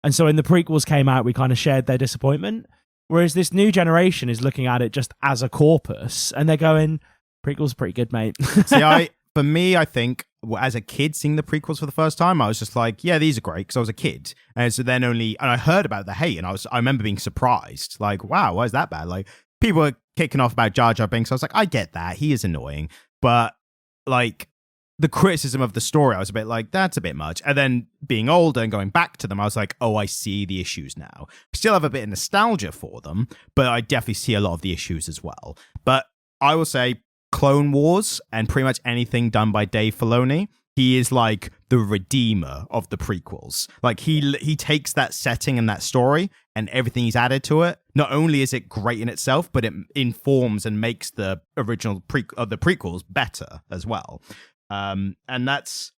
And so when the prequels came out, we kind of shared their disappointment. Whereas this new generation is looking at it just as a corpus, and they're going, prequels are pretty good, mate. See, for me, I think, as a kid seeing the prequels for the first time, I was just like, yeah, these are great, because I was a kid. And so then and I heard about the hate, and I remember being surprised. Like, wow, why is that bad? Like, people were kicking off about Jar Jar Binks. I was like, I get that. He is annoying. But, like, the criticism of the story, I was a bit like, that's a bit much. And then being older and going back to them, I was like, oh, I see the issues now. I still have a bit of nostalgia for them, but I definitely see a lot of the issues as well. But I will say, Clone Wars and pretty much anything done by Dave Filoni, he is like the redeemer of the prequels. Like he takes that setting and that story and everything he's added to it. Not only is it great in itself, but it informs and makes the original the prequels better as well. And that's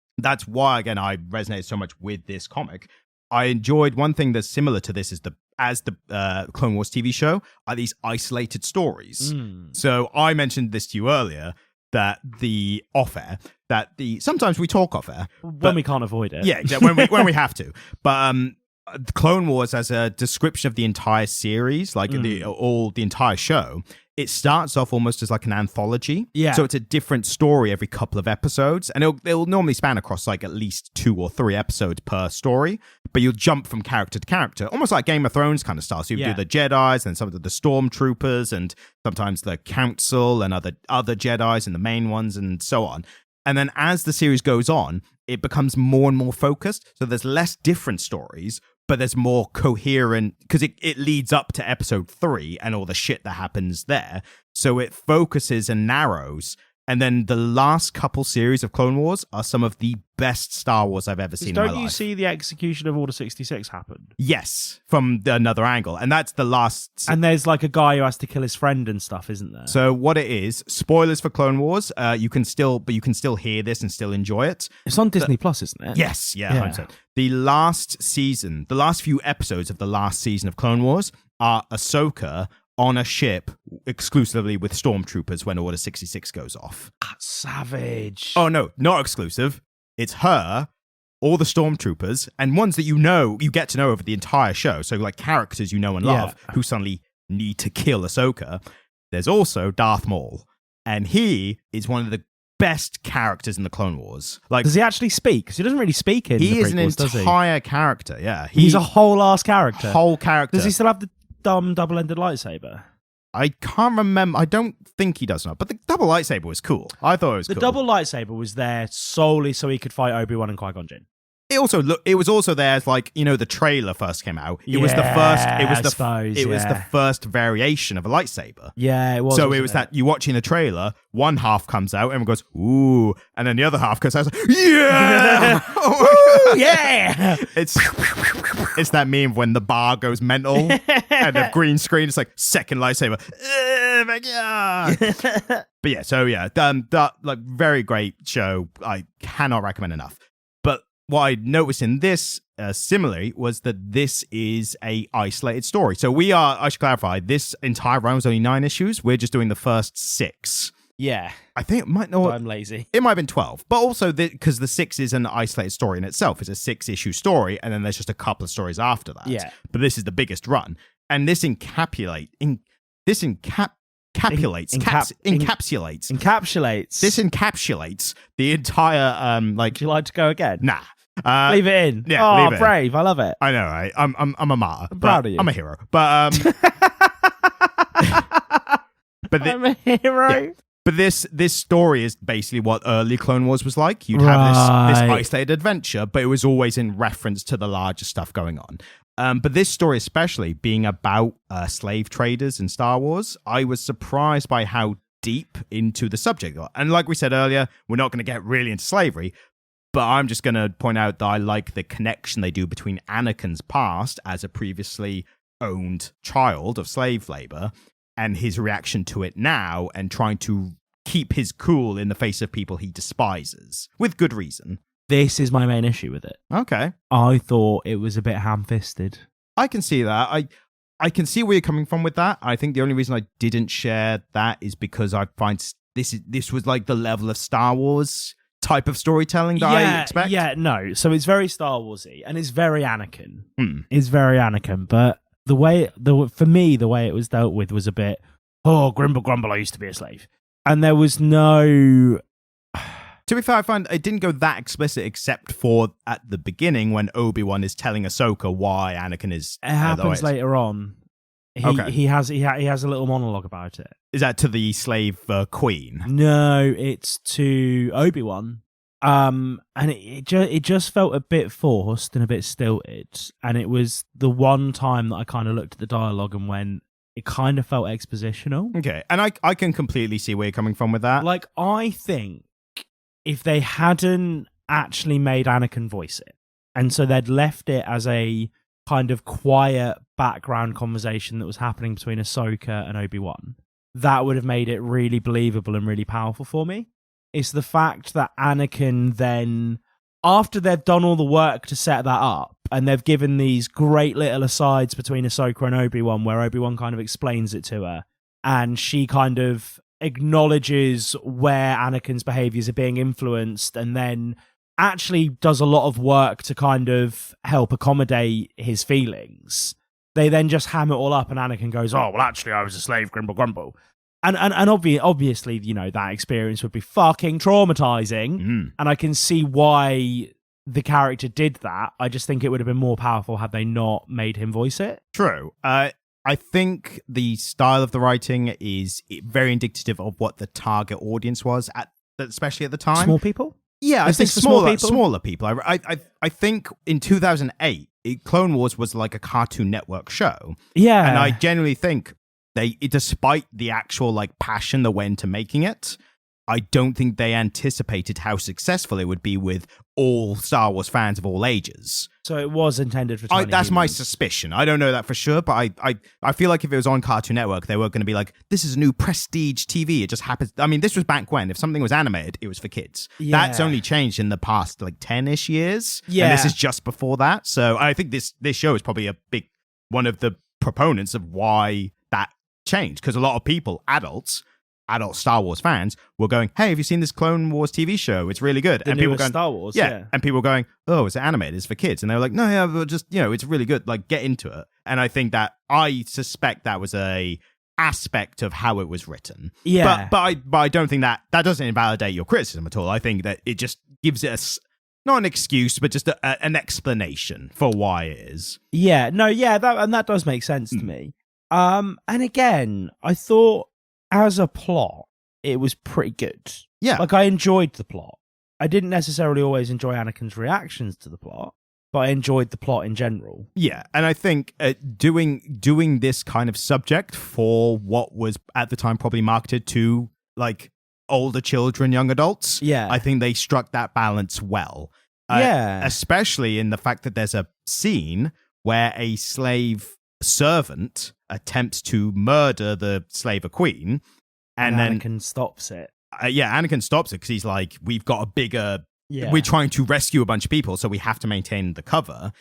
why, again, I resonated so much with this comic. I enjoyed one thing that's similar to this is the Clone Wars TV show are these isolated stories. So I mentioned this to you earlier, that sometimes we talk off air when we can't avoid it. Yeah, when we have to. But the Clone Wars, as a description of the entire series, like the entire show, it starts off almost as like an anthology. Yeah. So it's a different story every couple of episodes, and it'll normally span across like at least 2 or 3 episodes per story. But you'll jump from character to character, almost like Game of Thrones kind of style. So you do the Jedis and some of the Stormtroopers, and sometimes the Council and other Jedis and the main ones, and so on. And then as the series goes on, it becomes more and more focused. So there's less different stories, but there's more coherent, because it leads up to episode 3 and all the shit that happens there. So it focuses and narrows And then the last couple series of Clone Wars are some of the best Star Wars I've ever seen in my life. Don't you see the execution of Order 66 happen? Yes, from another angle. And that's the last... And there's like a guy who has to kill his friend and stuff, isn't there? So what it is, spoilers for Clone Wars, you can still hear this and still enjoy it. It's on Disney Plus, isn't it? Yes, yeah. 100%. The last season, the last few episodes of the last season of Clone Wars are Ahsoka on a ship exclusively with stormtroopers when Order 66 goes off. That's savage. Oh, no, not exclusive. It's her, all the stormtroopers, and ones that you get to know over the entire show. So, like, characters you know and love who suddenly need to kill Ahsoka. There's also Darth Maul, and he is one of the best characters in the Clone Wars. Like, does he actually speak? Because he doesn't really speak in the prequels, He is an entire character, yeah. He's a whole-ass character. Whole character. Does he still have the dumb double-ended lightsaber? I can't remember. I don't think he does not. But the double lightsaber was cool. I thought it was cool. The double lightsaber was there solely so he could fight Obi-Wan and Qui-Gon Jinn. It was also there as, like, you know, the trailer first came out. It was the first variation of a lightsaber. Yeah, it was. So it was that you watching the trailer, one half comes out, everyone goes, ooh, and then the other half comes out, yeah! Oh yeah! It's that meme when the bar goes mental and the green screen is like second lightsaber. My God. But yeah, so yeah, that like very great show. I cannot recommend enough. But what I noticed in this similarly was that this is a isolated story. So I should clarify, this entire run was only 9 issues. We're just doing the first 6. Yeah. I think it might not. I'm lazy. It might have been 12. But also, because the 6 is an isolated story in itself. It's a 6-issue story, and then there's just a couple of stories after that. Yeah. But this is the biggest run. And this encapsulates the entire Would you like to go again? Nah. Leave it in. Yeah, leave it brave. I love it. I know, right? I'm a martyr. I'm proud of you. I'm a hero. But I'm a hero. Yeah. But this story is basically what early Clone Wars was like. You'd have this isolated adventure, but it was always in reference to the larger stuff going on. But this story especially being about slave traders in Star Wars, I was surprised by how deep into the subject. And like we said earlier, we're not going to get really into slavery, but I'm just going to point out that I like the connection they do between Anakin's past as a previously owned child of slave labor and his reaction to it now and trying to keep his cool in the face of people he despises, with good reason. This is my main issue with it. Okay. I thought it was a bit ham-fisted. I can see that. I can see where you're coming from with that. I think the only reason I didn't share that is because I find this was like the level of Star Wars type of storytelling that I expect. Yeah, no. So it's very Star Warsy and it's very Anakin. It's very Anakin, but for me, the way it was dealt with was a bit, grumble, grumble, I used to be a slave. And there was no... To be fair, I find it didn't go that explicit except for at the beginning when Obi-Wan is telling Ahsoka why Anakin is... It happens later on. He has a little monologue about it. Is that to the slave queen? No, it's to Obi-Wan. And it just felt a bit forced and a bit stilted. And it was the one time that I kind of looked at the dialogue and went, it kind of felt expositional. Okay, and I can completely see where you're coming from with that. Like, I think if they hadn't actually made Anakin voice it, and so they'd left it as a kind of quiet background conversation that was happening between Ahsoka and Obi-Wan, that would have made it really believable and really powerful for me. It's the fact that Anakin then, after they've done all the work to set that up, and they've given these great little asides between Ahsoka and Obi-Wan, where Obi-Wan kind of explains it to her, and she kind of acknowledges where Anakin's behaviors are being influenced, and then actually does a lot of work to kind of help accommodate his feelings. They then just ham it all up, and Anakin goes, "Oh, well, actually, I was a slave, grumble, grumble." And obviously, you know, that experience would be fucking traumatizing, and I can see why the character did that. I just think it would have been more powerful had they not made him voice it. True. I think the style of the writing is very indicative of what the target audience was, especially at the time. Small people? Yeah, I think smaller people. I think in 2008, Clone Wars was like a Cartoon Network show. Yeah. And I genuinely think despite the actual like passion that went into making it, I don't think they anticipated how successful it would be with all Star Wars fans of all ages. So it was intended for tiny That's my humans. suspicion. I don't know that for sure, but I feel like if it was on Cartoon Network, they were going to be like, this is a new prestige TV. It just happens. I mean, this was back when. If something was animated, it was for kids. Yeah. That's only changed in the past, like, 10-ish years. Yeah. And this is just before that. So I think this show is probably a big one of the proponents of why that changed. Because a lot of people, adult Star Wars fans, were going, hey, have you seen this Clone Wars TV show? It's really good. The and people newest going, Star Wars, yeah. And people were going, oh, it's animated, it's for kids. And they were like, no, yeah, but just, it's really good. Like, get into it. And I suspect that was a aspect of how it was written. Yeah. But I don't think that doesn't invalidate your criticism at all. I think that it just gives it not an excuse, but just an explanation for why it is. Yeah. No, yeah, that does make sense to me. And again, I thought as a plot, it was pretty good. Yeah. Like, I enjoyed the plot. I didn't necessarily always enjoy Anakin's reactions to the plot, but I enjoyed the plot in general. Yeah, and I think doing this kind of subject for what was at the time probably marketed to, like, older children, young adults, Yeah. I think they struck that balance well. Yeah. Especially in the fact that there's a scene where a slave servant attempts to murder the slaver queen, and then Anakin stops it. Anakin stops it because he's like, we've got a bigger, Yeah. we're trying to rescue a bunch of people, so we have to maintain the cover.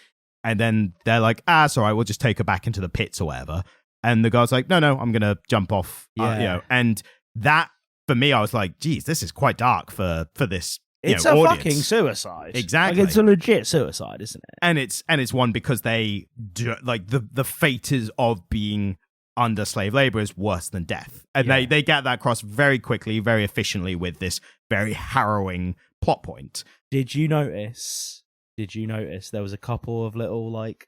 And then they're like, it's all right, we'll just take her back into the pits or whatever. And the guy's like, no, I'm going to jump off. Yeah. And that, for me, I was like, geez, this is quite dark for this. It's a audience. fucking suicide. Exactly. Like, it's a legit suicide, isn't it? And it's one because they do, like, the fate is of being under slave labor is worse than death, and they get that across very quickly, very efficiently with this very harrowing plot point. Did you notice there was a couple of little, like,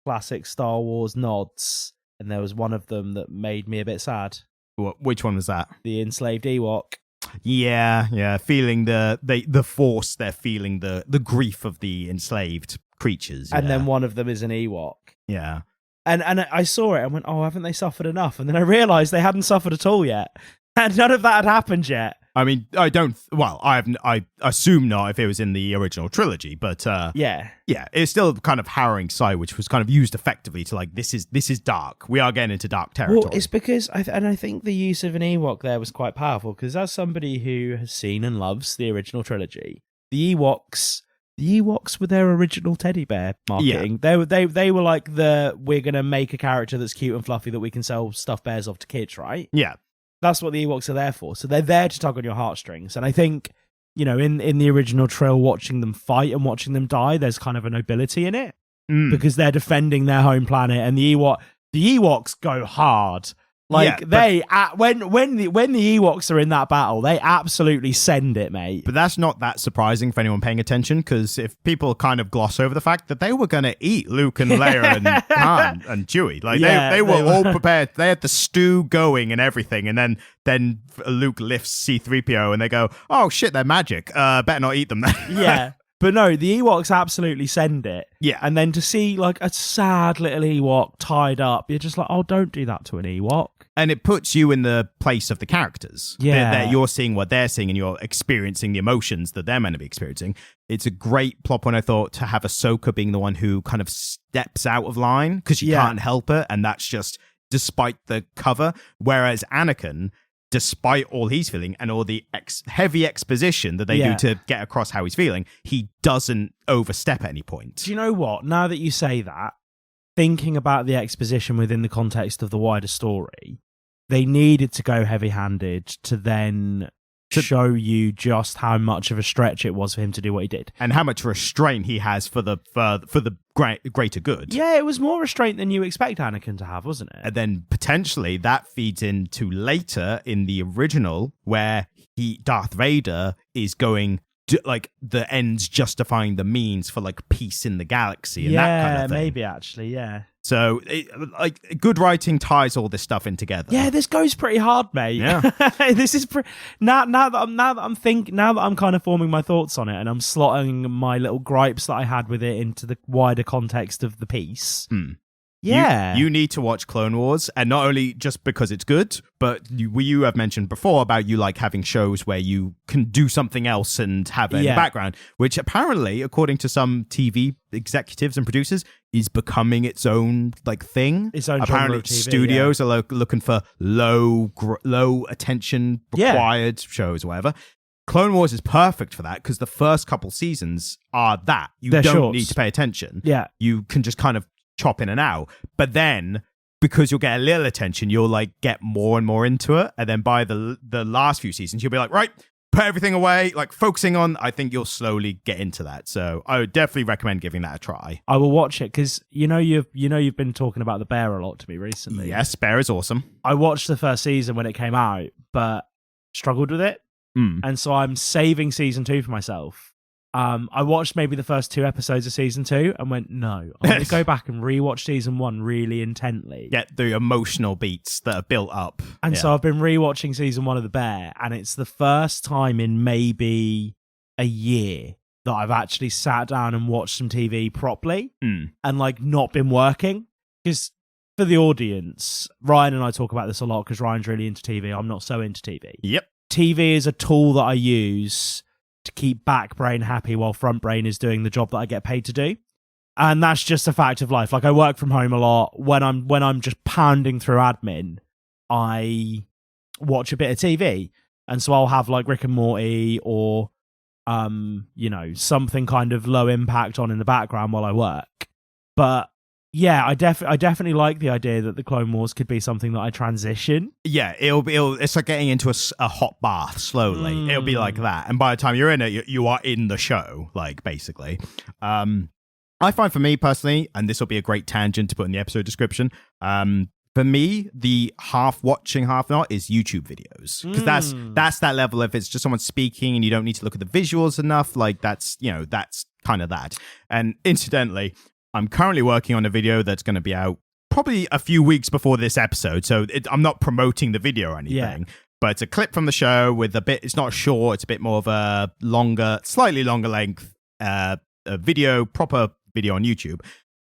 classic Star Wars nods, and there was one of them that made me a bit sad. Which one was that? The enslaved Ewok. Yeah, feeling the force, they're feeling the grief of the enslaved creatures. And then one of them is an Ewok. Yeah. And I saw it and went, oh, haven't they suffered enough? And then I realised they hadn't suffered at all yet. And none of that had happened yet. I mean, I assume not if it was in the original trilogy, but yeah, it's still kind of harrowing sight, which was kind of used effectively to, like, this is dark. We are getting into dark territory. Well, it's because, I think the use of an Ewok there was quite powerful, because as somebody who has seen and loves the original trilogy, the Ewoks were their original teddy bear marketing. Yeah. They were like we're going to make a character that's cute and fluffy that we can sell stuffed bears off to kids, right? Yeah. That's what the Ewoks are there for. So they're there to tug on your heartstrings. And I think, in the original trill, watching them fight and watching them die, there's kind of a nobility in it. Because they're defending their home planet, and the Ewoks go hard. Like, when the Ewoks are in that battle, they absolutely send it, mate. But that's not that surprising for anyone paying attention, because if people kind of gloss over the fact that they were going to eat Luke and Leia and Han and Chewie, like, they were all prepared. They had the stew going and everything, and then Luke lifts C-3PO and they go, oh shit, they're magic. Better not eat them then. Yeah. But no, the Ewoks absolutely send it. Yeah. And then to see, like, a sad little Ewok tied up, you're just like, oh, don't do that to an Ewok. And it puts you in the place of the characters. Yeah. You're seeing what they're seeing, and you're experiencing the emotions that they're meant to be experiencing. It's a great plot point, I thought, to have Ahsoka being the one who kind of steps out of line because she can't help it. And that's just despite the cover. Whereas Anakin, despite all he's feeling and all the heavy exposition that they do to get across how he's feeling, he doesn't overstep at any point. Do you know what? Now that you say that, thinking about the exposition within the context of the wider story, they needed to go heavy-handed to then show you just how much of a stretch it was for him to do what he did. And how much restraint he has for the greater good. Yeah, it was more restraint than you expect Anakin to have, wasn't it? And then potentially that feeds into later in the original where Darth Vader is going like the ends justifying the means for like peace in the galaxy and that kind of thing. Maybe actually, yeah. So, good writing ties all this stuff in together. Yeah, this goes pretty hard, mate. Yeah, this is now that I'm kind of forming my thoughts on it, and I'm slotting my little gripes that I had with it into the wider context of the piece. Yeah. You need to watch Clone Wars, and not only just because it's good, but you have mentioned before about you like having shows where you can do something else and have it in the background, which apparently, according to some TV executives and producers, is becoming its own like thing. Its own apparently, genre of TV, studios are looking for low attention required shows or whatever. Clone Wars is perfect for that because the first couple seasons are that. They're don't shorts. Need to pay attention. Yeah. You can just kind of chop in and out. But then, because you'll get a little attention, you'll like get more and more into it. And then by the last few seasons, you'll be like, right, put everything away, like focusing on, I think you'll slowly get into that. So I would definitely recommend giving that a try. I will watch it because you've been talking about The Bear a lot to me recently. Yes, Bear is awesome. I watched the first season when it came out, but struggled with it. And so I'm saving season 2 for myself. I watched maybe the first 2 episodes of season 2 and went, no, I'm going to go back and rewatch season 1 really intently. Get the emotional beats that are built up. And so I've been rewatching season 1 of The Bear, and it's the first time in maybe a year that I've actually sat down and watched some TV properly and like not been working. Because for the audience, Ryan and I talk about this a lot because Ryan's really into TV. I'm not so into TV. Yep. TV is a tool that I use to keep back brain happy while front brain is doing the job that I get paid to do. And that's just a fact of life. Like I work from home a lot. When I'm just pounding through admin, I watch a bit of TV. And so I'll have like Rick and Morty or something kind of low impact on in the background while I work. But yeah, I definitely like the idea that the Clone Wars could be something that I transition. Yeah, it's like getting into a hot bath slowly. It'll be like that, and by the time you're in it, you are in the show, like basically. I find for me personally, and this will be a great tangent to put in the episode description. For me, the half watching, half not is YouTube videos because that's that level. If it's just someone speaking and you don't need to look at the visuals enough, like that's kind of that. And incidentally, I'm currently working on a video that's going to be out probably a few weeks before this episode, so I'm not promoting the video or anything, but it's a clip from the show with it's not short, it's a bit more of a slightly longer length a proper video on YouTube.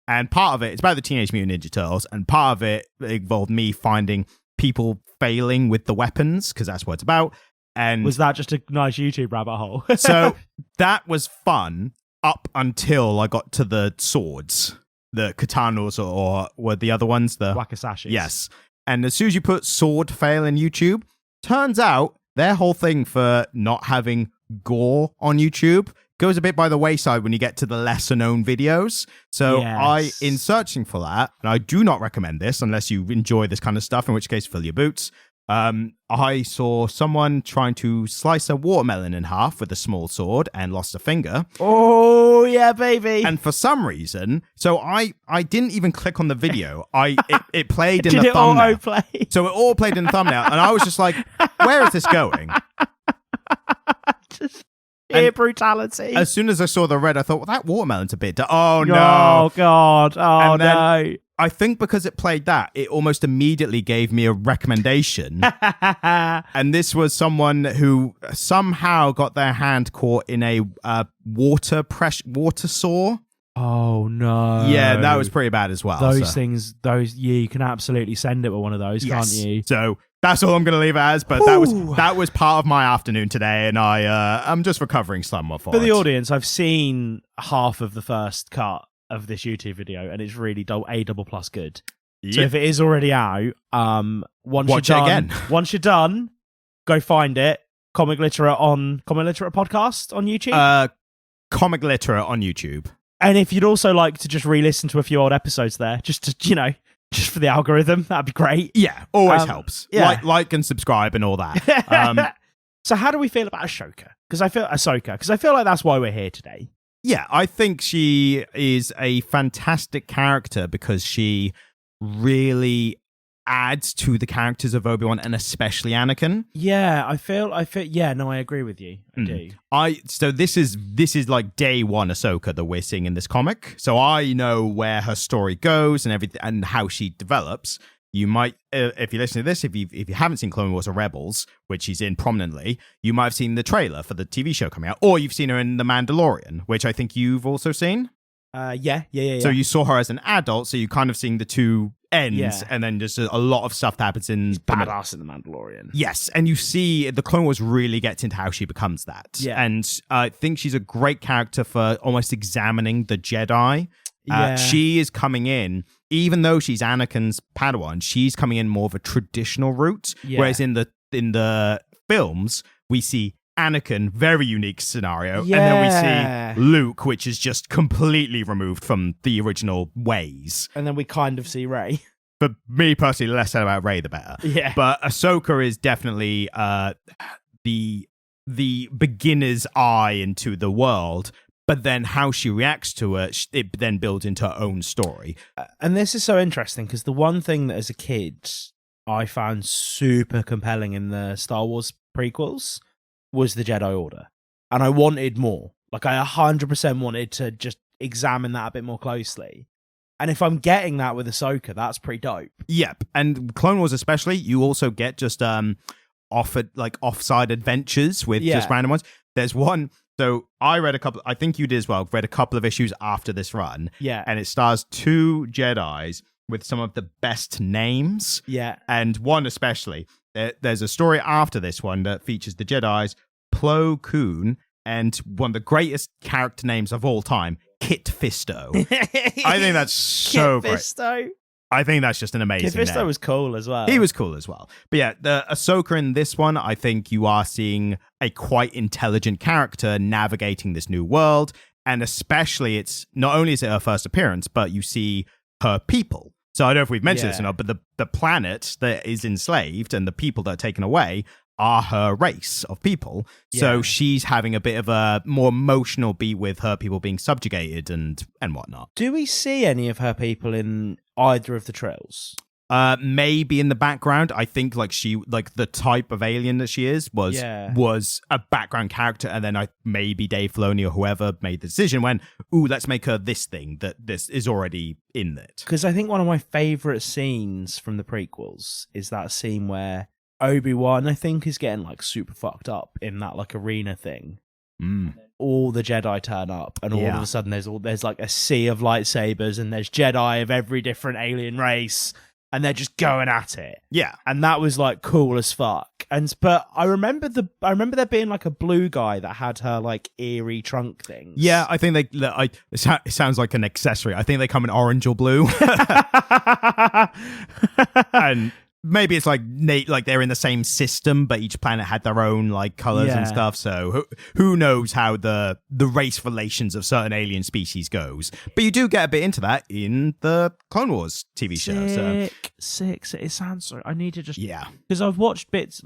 And part of it's about the Teenage Mutant Ninja Turtles, and part of it involved me finding people failing with the weapons, because that's what it's about. And was that just a nice YouTube rabbit hole? So that was fun. Up until I got to the swords, the katanas, or were the other ones the wakasashis. Yes, and as soon as you put sword fail in YouTube, turns out their whole thing for not having gore on YouTube goes a bit by the wayside when you get to the lesser known videos. So in searching for that, and I do not recommend this unless you enjoy this kind of stuff, in which case fill your boots. I saw someone trying to slice a watermelon in half with a small sword and lost a finger. Oh, yeah, baby. And for some reason, so I didn't even click on the video. It played in the thumbnail. Did it auto-play? So it all played in the thumbnail, and I was just like, where is this going? Just sheer brutality. As soon as I saw the red, I thought, well, that watermelon's a bit... Oh, no. Oh, God. Oh, no. I think because it played that, it almost immediately gave me a recommendation. And this was someone who somehow got their hand caught in a water saw. Oh, no. Yeah, that was pretty bad as well. Those things, you can absolutely send it with one of those, can't you? So that's all I'm going to leave it as, but that was part of my afternoon today, and I'm just recovering somewhat for it. For the audience, I've seen half of the first cut of this YouTube video, and it's really A+ good. Yep. So if it is already out, once you're done, go find it. Comic Literate podcast on YouTube. Comic Literate on YouTube. And if you'd also like to just re-listen to a few old episodes there, just to just for the algorithm, that'd be great. Yeah, always helps. Yeah. Like and subscribe and all that. So how do we feel about Ahsoka? Because I feel like that's why we're here today. Yeah, I think she is a fantastic character because she really adds to the characters of Obi-Wan and especially Anakin. Yeah, I feel. Yeah, no, I agree with you. I do. So this is like day one Ahsoka that we're seeing in this comic. So I know where her story goes and everything and how she develops. You might, if you listen to this, if you haven't seen Clone Wars or Rebels, which she's in prominently, you might have seen the trailer for the TV show coming out, or you've seen her in The Mandalorian, which I think you've also seen. Yeah. So you saw her as an adult, so you kind of seeing the two ends, and then just a lot of stuff that happens in badass in The Mandalorian. Yes, and you see the Clone Wars really gets into how she becomes that. Yeah. And I think she's a great character for almost examining the Jedi. She is coming in, even though she's Anakin's Padawan, she's coming in more of a traditional route. Yeah. Whereas in the films, we see Anakin, very unique scenario, and then we see Luke, which is just completely removed from the original ways. And then we kind of see Rey. For me personally, the less said about Rey, the better. Yeah. But Ahsoka is definitely the beginner's eye into the world, but then how she reacts to it then builds into her own story. And this is so interesting, because the one thing that as a kid I found super compelling in the Star Wars prequels was the Jedi Order. And I wanted more. Like, I 100% wanted to just examine that a bit more closely. And if I'm getting that with Ahsoka, that's pretty dope. Yep. And Clone Wars especially, you also get just offside adventures with just random ones. There's one, so I read I think you did as well, read a couple of issues after this run. Yeah. And it stars two Jedis with some of the best names. Yeah. And one especially. There's a story after this one that features the Jedis, Plo Koon, and one of the greatest character names of all time, Kit Fisto. I think that's so Kit Fisto. I think that's just an amazing Kit Fisto name. was cool as well. He was cool as well. But yeah, the Ahsoka in this one, I think you are seeing a quite intelligent character navigating this new world. And especially, it's not only is it her first appearance, but you see her people. So I don't know if we've mentioned this or not, but the planet that is enslaved and the people that are taken away are her race of people. Yeah. So she's having a bit of a more emotional beat with her people being subjugated and whatnot. Do we see any of her people in either of the trails? Maybe in the background. I think the type of alien that she is was a background character, and then maybe Dave Filoni or whoever made the decision when, let's make her this thing that this is already in it. Because I think one of my favorite scenes from the prequels is that scene where Obi-Wan, I think, is getting super fucked up in that arena thing. All the Jedi turn up, and all of a sudden there's a sea of lightsabers, and there's Jedi of every different alien race. And they're just going at it. Yeah. And that was cool as fuck. But I remember there being a blue guy that had her eerie trunk things. Yeah, I think it sounds like an accessory. I think they come in orange or blue. And maybe it's they're in the same system, but each planet had their own colors and stuff. So who knows how the race relations of certain alien species goes? But you do get a bit into that in the Clone Wars TV show. Sick. It sounds so. I need to just because I've watched bits.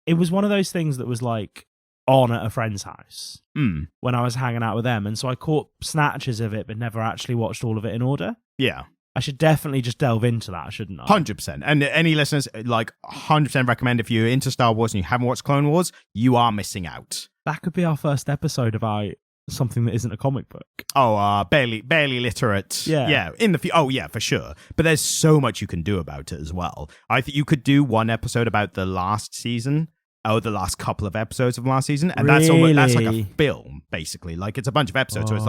It was one of those things that was on at a friend's house when I was hanging out with them, and so I caught snatches of it, but never actually watched all of it in order. Yeah. I should definitely just delve into that, shouldn't I? 100%. And any listeners, 100% recommend if you're into Star Wars and you haven't watched Clone Wars, you are missing out. That could be our first episode about something that isn't a comic book. Oh, barely literate. Yeah. For sure. But there's so much you can do about it as well. I think you could do one episode about the last season. The last couple of episodes of last season, and that's like a film, basically. It's a bunch of episodes, so it's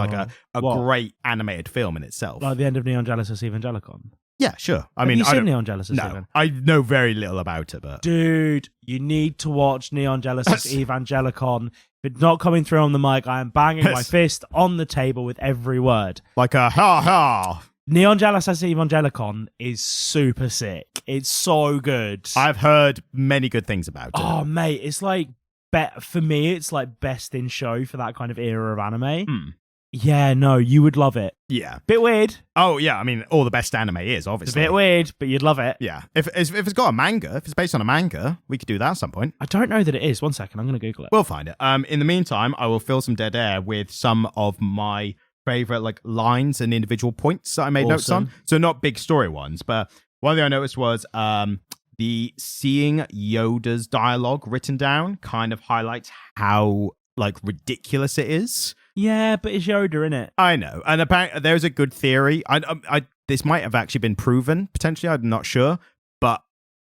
a great animated film in itself. Like the end of Neon Genesis Evangelicon. Yeah, sure. Have you seen Neon Genesis? No, I know very little about it, but dude, you need to watch Neon Genesis Evangelicon. If it's not coming through on the mic, I am banging my fist on the table with every word. Like a ha ha. Neon Genesis Evangelicon is super sick. It's so good. I've heard many good things about it. Oh, mate, it's for me, it's best in show for that kind of era of anime. Yeah, no, you would love it. Yeah. Bit weird. Oh, yeah, I mean, all the best anime is, obviously. It's a bit weird, but you'd love it. Yeah. If it's got a manga, if it's based on a manga, we could do that at some point. I don't know that it is. One second, I'm going to Google it. We'll find it. In the meantime, I will fill some dead air with some of my favorite lines and individual points that I made notes on. So not big story ones, but one thing I noticed was the seeing Yoda's dialogue written down kind of highlights how ridiculous it is. Yeah, but it's Yoda, in it. I know, and apparently there's a good theory. I this might have actually been proven potentially. I'm not sure, but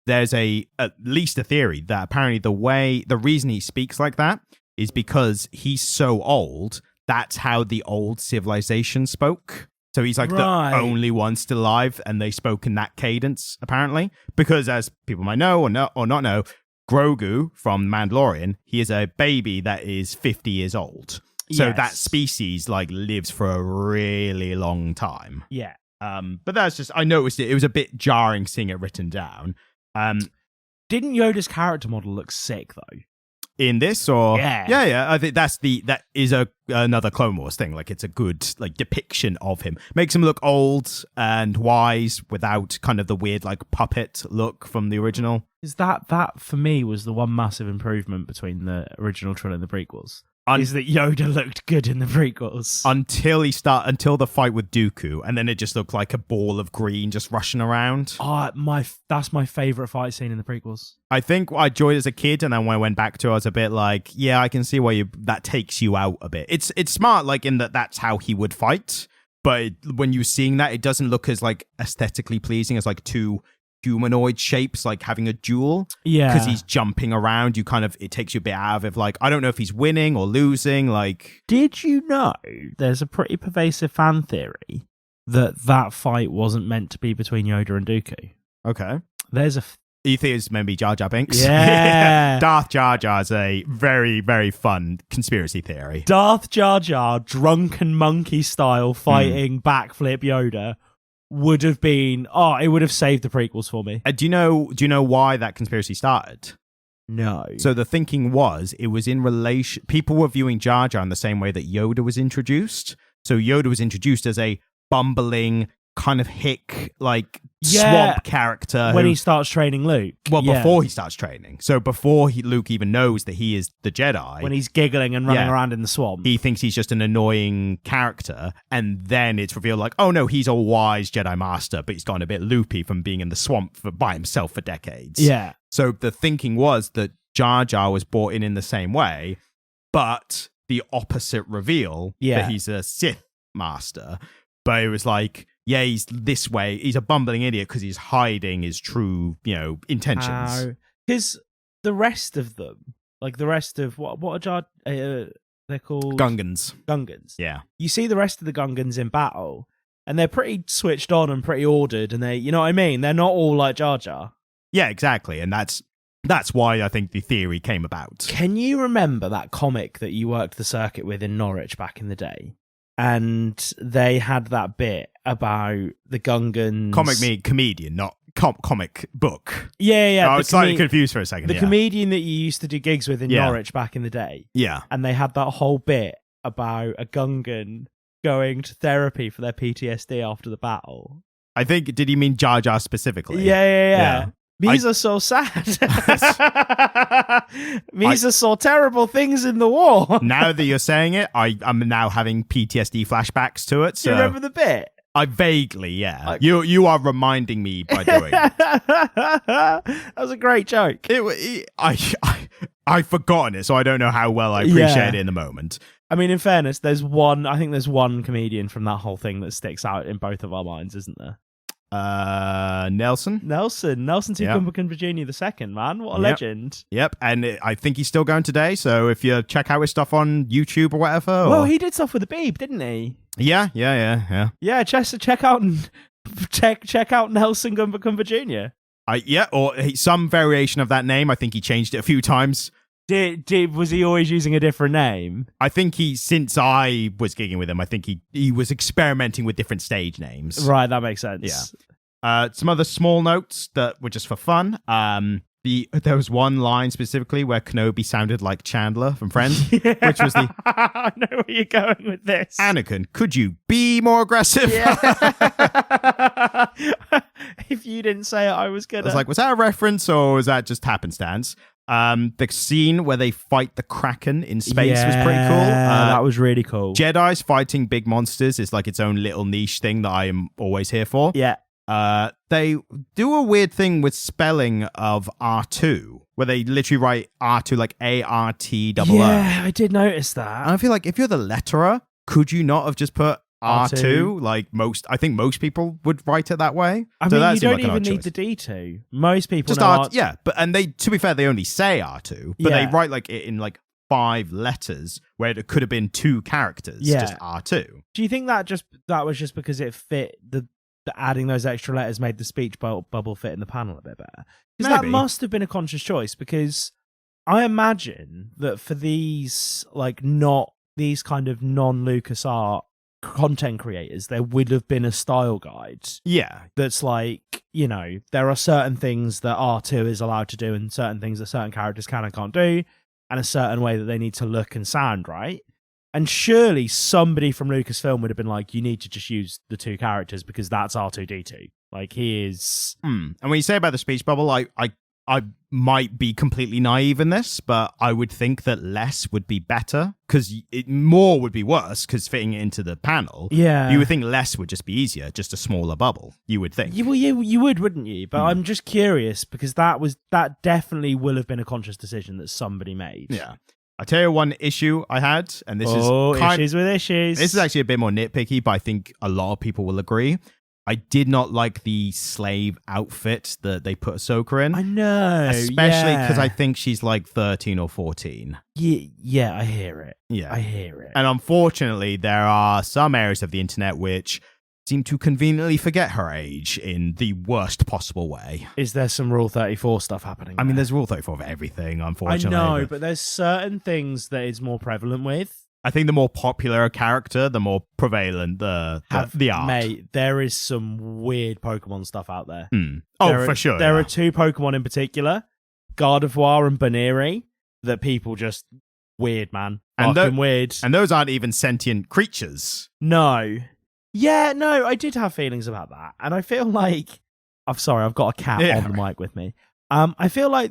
there's at least a theory that apparently the reason he speaks like that is because he's so old. That's how the old civilization spoke. So he's like the only one still alive, and they spoke in that cadence, apparently. Because as people might know or not know, Grogu from Mandalorian, he is a baby that is 50 years old. So that species like lives for a really long time. Yeah. But that's just, I noticed it. It was a bit jarring seeing it written down. Didn't Yoda's character model look sick though? In this, or yeah, I think that is another Clone Wars thing. Like, it's a good like depiction of him. Makes him look old and wise without kind of the weird like puppet look from the original. Is that for me was the one massive improvement between the original trilogy and the prequels? Is that Yoda looked good in the prequels until the fight with Dooku, and then it just looked like a ball of green just rushing around. That's my favorite fight scene in the prequels. I think I enjoyed it as a kid, and then when I went back to it, I was a bit like, yeah, I can see why that takes you out a bit. It's smart, like in that's how he would fight, but when you're seeing that, it doesn't look as like aesthetically pleasing as like two humanoid shapes like having a duel, because he's jumping around. It takes you a bit out of it. Like, I don't know if he's winning or losing. Like, did you know there's a pretty pervasive fan theory that fight wasn't meant to be between Yoda and Dooku? Okay, there's a you think it's maybe Jar Jar Binks? Yeah. Darth Jar Jar is a very, very fun conspiracy theory. Darth Jar Jar, drunken monkey style, fighting backflip Yoda would have been, it would have saved the prequels for me. Do you know why that conspiracy started? No. So the thinking was, it was in relation, people were viewing Jar Jar in the same way that Yoda was introduced. So Yoda was introduced as a bumbling, kind of hick, like swamp character when he starts training Luke. Before he starts training. So before Luke even knows that he is the Jedi. When he's giggling and running around in the swamp. He thinks he's just an annoying character. And then it's revealed like, oh no, he's a wise Jedi Master, but he's gone a bit loopy from being in the swamp by himself for decades. Yeah. So the thinking was that Jar Jar was brought in the same way, but the opposite reveal that he's a Sith Master. But it was like, yeah, he's this way. He's a bumbling idiot because he's hiding his true, intentions. Because the rest of them, like the rest of what are they're called? Gungans. Gungans. Yeah. You see the rest of the Gungans in battle, and they're pretty switched on and pretty ordered, and they, you know what I mean? They're not all like Jar Jar. Yeah, exactly. And that's why I think the theory came about. Can you remember that comic that you worked the circuit with in Norwich back in the day? And they had that bit about the Gungans. Comedian, not comic book. Yeah. I was slightly confused for a second. The comedian that you used to do gigs with in Norwich back in the day. Yeah. And they had that whole bit about a Gungan going to therapy for their PTSD after the battle. I think, did he mean Jar Jar specifically? Yeah. These are so sad. These are so terrible things in the war. Now that you're saying it, I'm now having PTSD flashbacks to it. So do you remember the bit? I vaguely, yeah. You are reminding me by doing it. That was a great joke. I've forgotten it, so I don't know how well I appreciate it in the moment. I mean, in fairness, I think there's one comedian from that whole thing that sticks out in both of our minds, isn't there? Nelson T. Gumberkin Virginia II, man. What a legend. Yep, and I think he's still going today, so if you check out his stuff on YouTube or whatever. Well, he did stuff with the Beeb, didn't he? Yeah. Yeah, check out Nelson Gumberkin Virginia. Or some variation of that name. I think he changed it a few times. Was he always using a different name? I think since I was gigging with him, I think he was experimenting with different stage names. Right, that makes sense. Yeah. Some other small notes that were just for fun. There was one line specifically where Kenobi sounded like Chandler from Friends, which was the... I know where you're going with this. Anakin, could you be more aggressive? Yeah. If you didn't say it, I was gonna. I was like, was that a reference or was that just happenstance? The scene where they fight the Kraken in space was pretty cool. That was really cool. Jedi's fighting big monsters is like its own little niche thing that I am always here for. Yeah. They do a weird thing with spelling of R2, where they literally write R2 like ARTOO. Yeah, I did notice that. And I feel like if you're the letterer, could you not have just put R2? Like I think most people would write it that way. I mean, you don't even need the D2. Most people just know yeah, and they, to be fair, they only say R2, but they write like it in like 5 letters where it could have been 2 characters, just R2. Do you think that was just because it fit the adding those extra letters made the speech bubble fit in the panel a bit better? Because that must have been a conscious choice, because I imagine that for these, like, not these kind of non-LucasArts content creators, there would have been a style guide. Yeah. That's like, you know, there are certain things that R2 is allowed to do and certain things that certain characters can and can't do, and a certain way that they need to look and sound, right? And surely somebody from Lucasfilm would have been like, you need to just use the 2 characters because that's R2-D2. Like, he is... And when you say about the speech bubble, I might be completely naive in this, but I would think that less would be better, because more would be worse, because fitting it into the panel. Yeah. You would think less would just be easier, just a smaller bubble, you would think. You would, wouldn't you? But I'm just curious, because that definitely will have been a conscious decision that somebody made. Yeah. I tell you one issue I had, and this is issues with issues. This is actually a bit more nitpicky, but I think a lot of people will agree. I did not like the slave outfit that they put Ahsoka in. I know, especially because I think she's like 13 or 14. Yeah, I hear it. Yeah, I hear it. And unfortunately, there are some areas of the internet which seem to conveniently forget her age in the worst possible way. Is there some Rule 34 stuff happening? I mean, there's Rule 34 of everything, unfortunately. I know, but there's certain things that it's more prevalent with. I think the more popular a character, the more prevalent the art. Mate, there is some weird Pokemon stuff out there. For sure. There are 2 Pokemon in particular, Gardevoir and Baneri, that people just... Weird, man. Fucking weird. And those aren't even sentient creatures. No. Yeah, no, I did have feelings about that. And I feel like... I'm sorry, I've got a cat on the mic with me. I feel like...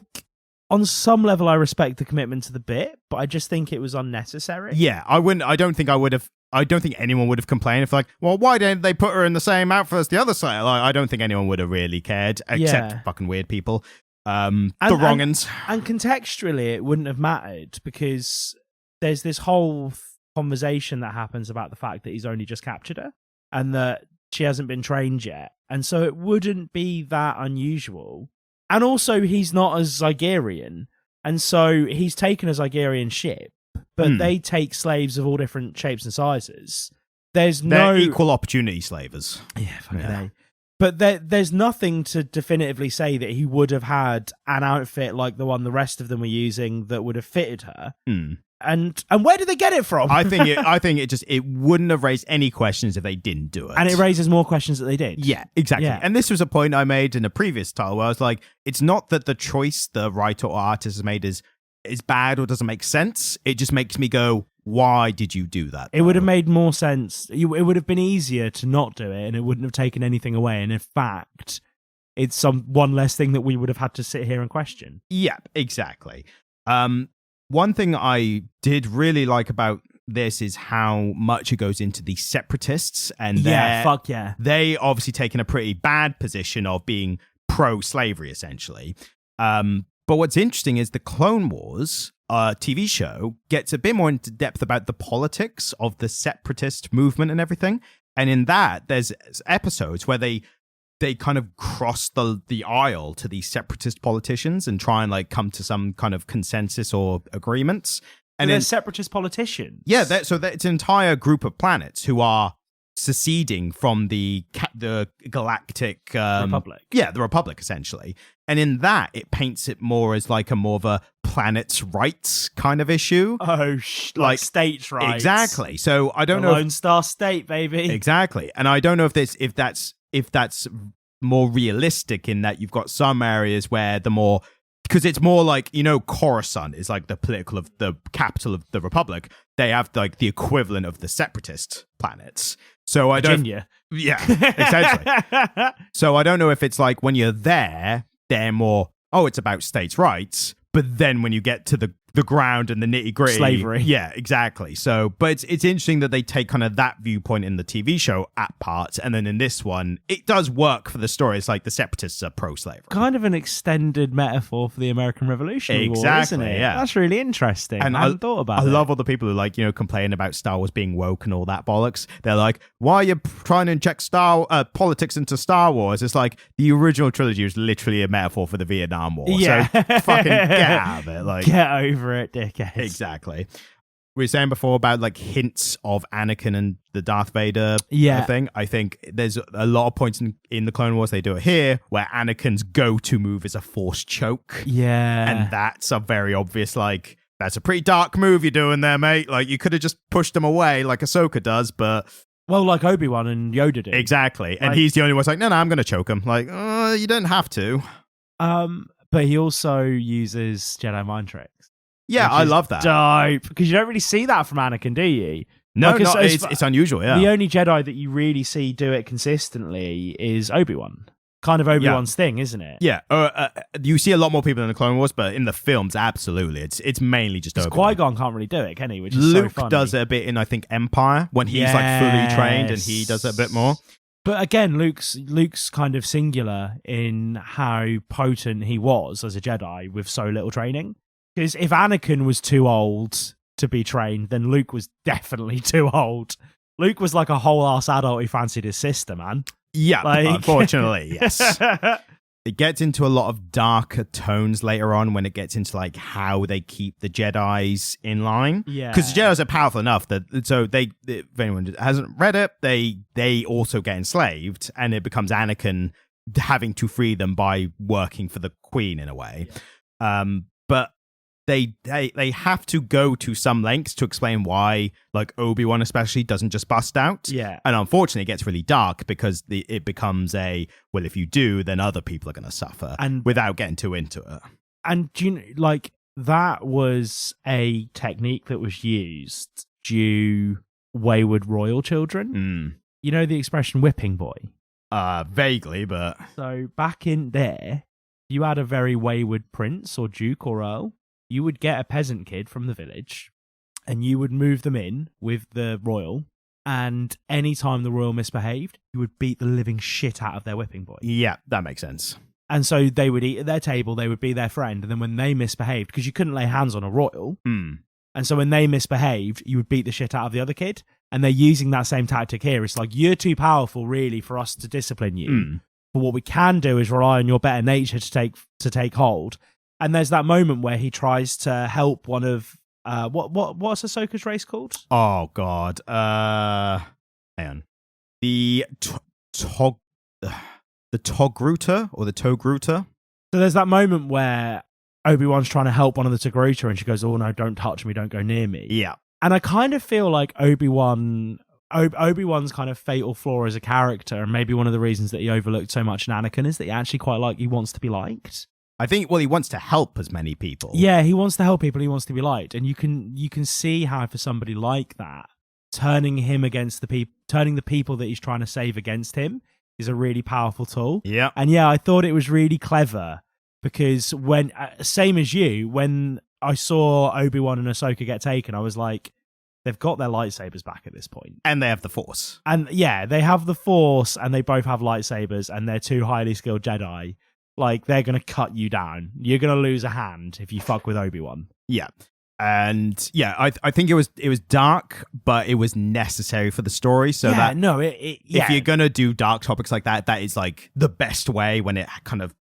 On some level, I respect the commitment to the bit, but I just think it was unnecessary. Yeah, I don't think anyone would have complained if, like, well, why didn't they put her in the same outfit as the other side? Like, I don't think anyone would have really cared, except fucking weird people. The wrong'uns. And contextually, it wouldn't have mattered, because there's this whole conversation that happens about the fact that he's only just captured her and that she hasn't been trained yet. And so it wouldn't be that unusual. And also, he's not a Zygerian, and so he's taken a Zygerian ship, but they take slaves of all different shapes and sizes. They're equal opportunity slavers. Yeah, fucking A. But there's nothing to definitively say that he would have had an outfit like the one the rest of them were using that would have fitted her. And where did they get it from? I think it wouldn't have raised any questions if they didn't do it. And it raises more questions that they did. Yeah, exactly. Yeah. And this was a point I made in a previous title where I was like, it's not that the choice the writer or artist has made is bad or doesn't make sense. It just makes me go, why did you do that? It would have made more sense. It would have been easier to not do it, and it wouldn't have taken anything away. And in fact, it's one less thing that we would have had to sit here and question. Yeah, exactly. One thing I did really like about this is how much it goes into the separatists, and they obviously taken a pretty bad position of being pro-slavery, essentially. But what's interesting is the Clone Wars TV show gets a bit more into depth about the politics of the separatist movement and everything. And in that, there's episodes where they kind of cross the aisle to these separatist politicians and try and like come to some kind of consensus or agreements. And they're separatist politicians. Yeah, it's an entire group of planets who are seceding from the galactic Republic. Yeah, the Republic, essentially. And in that, it paints it more as like a more of a planet's rights kind of issue. Oh, like states' rights. Exactly. So I don't know. Lone Star State, baby. Exactly. And I don't know if that's more realistic in that you've got some areas where because it's more like, Coruscant is like the capital of the Republic. They have like the equivalent of the separatist planets. So Virginia. Yeah, essentially. So I don't know if it's like when you're there, they're more, it's about states' rights. But then when you get to the ground and the nitty gritty, slavery. Yeah, exactly. So, but it's interesting that they take kind of that viewpoint in the TV show at parts, and then in this one, it does work for the story. It's like the separatists are pro-slavery. Kind of an extended metaphor for the American Revolutionary War, isn't it? Yeah, that's really interesting. And I hadn't thought about it. I love all the people who like complain about Star Wars being woke and all that bollocks. They're like, why are you trying to inject politics into Star Wars? It's like the original trilogy was literally a metaphor for the Vietnam War. Yeah. So fucking get out of it. Like, get over favorite dickheads. Exactly. We were saying before about like hints of Anakin and the Darth Vader thing. I think there's a lot of points in the Clone Wars, they do it here, where Anakin's go-to move is a Force choke. Yeah. And that's a very obvious, like, that's a pretty dark move you're doing there, mate. Like, you could have just pushed him away like Ahsoka does, but... Well, like Obi-Wan and Yoda did. Exactly. And he's the only one who's like, no, I'm going to choke him. Like, you don't have to. But he also uses Jedi mind tricks. Yeah, I love that. Dope. Because you don't really see that from Anakin, do you? No, it's unusual, yeah. The only Jedi that you really see do it consistently is Obi-Wan. Kind of Obi-Wan's thing, isn't it? Yeah. You see a lot more people in the Clone Wars, but in the films, absolutely. It's mainly just Obi-Wan. Qui-Gon can't really do it, can he? Which is Luke so funny. does it a bit in, I think, Empire, when he's like fully trained and he does it a bit more. But again, Luke's kind of singular in how potent he was as a Jedi with so little training. Because if Anakin was too old to be trained, then Luke was definitely too old. Luke was like a whole ass adult who fancied his sister, man. Yeah, unfortunately, yes. It gets into a lot of darker tones later on when it gets into like how they keep the Jedis in line. Yeah, because the Jedis are powerful enough that if anyone hasn't read it, they also get enslaved, and it becomes Anakin having to free them by working for the Queen in a way. Yeah. But they have to go to some lengths to explain why, like Obi-Wan especially, doesn't just bust out. Yeah. And unfortunately, it gets really dark because it becomes well, if you do, then other people are going to suffer, and without getting too into it. And do you know, like, that was a technique that was used due wayward royal children. You know the expression whipping boy? Vaguely, but... So back in there, you had a very wayward prince or duke or earl. You would get a peasant kid from the village and you would move them in with the royal, and anytime the royal misbehaved, you would beat the living shit out of their whipping boy. Yeah, that makes sense. And so they would eat at their table, they would be their friend, and then when they misbehaved, because you couldn't lay hands on a royal, and so when they misbehaved, you would beat the shit out of the other kid, and they're using that same tactic here. It's like, you're too powerful, really, for us to discipline you. But what we can do is rely on your better nature to take hold. And there's that moment where he tries to help one of what's Ahsoka's race called? Oh God, hang on. The Togruta or the Togruta. So there's that moment where Obi-Wan's trying to help one of the Togruta, and she goes, "Oh no, don't touch me, don't go near me." Yeah. And I kind of feel like Obi-Wan's kind of fatal flaw as a character, and maybe one of the reasons that he overlooked so much in Anakin, is that he wants to be liked. I think, well, he wants to help as many people. Yeah, he wants to help people. He wants to be liked, and you can see how, for somebody like that, turning the people that he's trying to save against him is a really powerful tool. Yeah, and yeah, I thought it was really clever because when same as you, when I saw Obi-Wan and Ahsoka get taken, I was like, they've got their lightsabers back at this point, and they have the Force. And yeah, they have the Force, and they both have lightsabers, and they're two highly skilled Jedi. Like, they're going to cut you down. You're going to lose a hand if you fuck with Obi-Wan. Yeah. And yeah, I think it was dark, but it was necessary for the story. So if you're going to do dark topics like that, that is like the best way when it kind of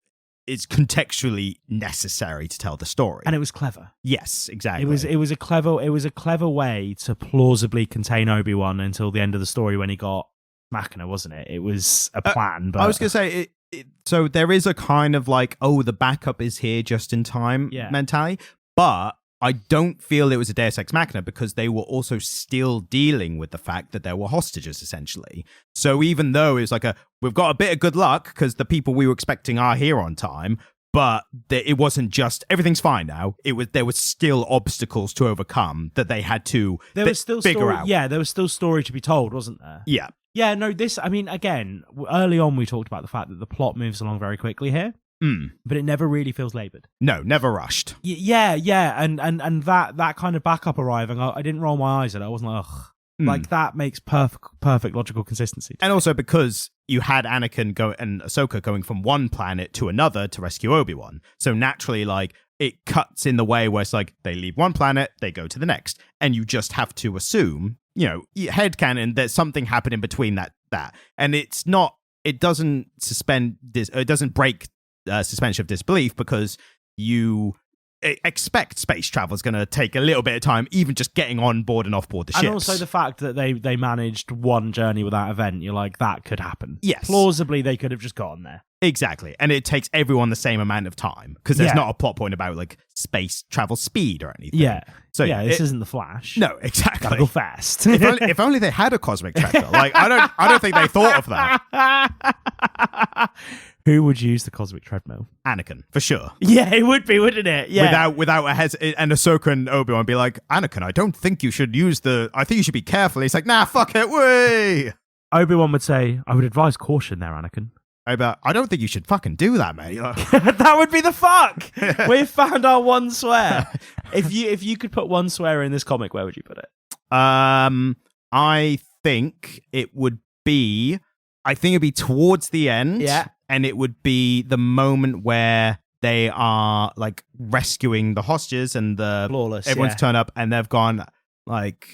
is contextually necessary to tell the story. And it was clever. Yes, exactly. It was a clever way to plausibly contain Obi-Wan until the end of the story when he got Machina, wasn't it? It was a plan. But I was going to say so there is a kind of like, oh, the backup is here just in time mentality, but I don't feel it was a Deus Ex Machina because they were also still dealing with the fact that there were hostages, essentially. So even though it was like we've got a bit of good luck because the people we were expecting are here on time, but it wasn't just everything's fine now. There was still obstacles to overcome that they had to figure out. Yeah, there was still story to be told, wasn't there? Yeah. Yeah, no, again, early on we talked about the fact that the plot moves along very quickly here, but it never really feels laboured. No, never rushed. Yeah, and that kind of backup arriving, I didn't roll my eyes at it. I wasn't like, ugh. Like, that makes perfect logical consistency. And also because you had Anakin and Ahsoka going from one planet to another to rescue Obi-Wan. So naturally, like, it cuts in the way where it's like they leave one planet, they go to the next. And you just have to assume, headcanon, there's something happening between that. And it doesn't break suspension of disbelief because you expect space travel is going to take a little bit of time, even just getting on board and off board the ships. And also the fact that they managed one journey without event, you're like, that could happen. Yes. Plausibly, they could have just gotten there. Exactly. And it takes everyone the same amount of time because there's not a plot point about like space travel speed or anything. Yeah. So this isn't the Flash. No, exactly. Gotta go fast. if only they had a cosmic treadmill. Like I don't think they thought of that. Who would use the cosmic treadmill? Anakin, for sure. Yeah, it would be, wouldn't it? Yeah. Without a and Ahsoka and Obi-Wan be like, Anakin, I don't think you should use I think you should be careful. He's like, nah, fuck it, way. Obi-Wan would say, I would advise caution there, Anakin. I don't think you should fucking do that, mate. That would be the fuck. We've found our one swear. If you could put one swear in this comic, where would you put it? I think it'd be towards the end. Yeah. And it would be the moment where they are like rescuing the hostages and everyone's turned up and they've gone like,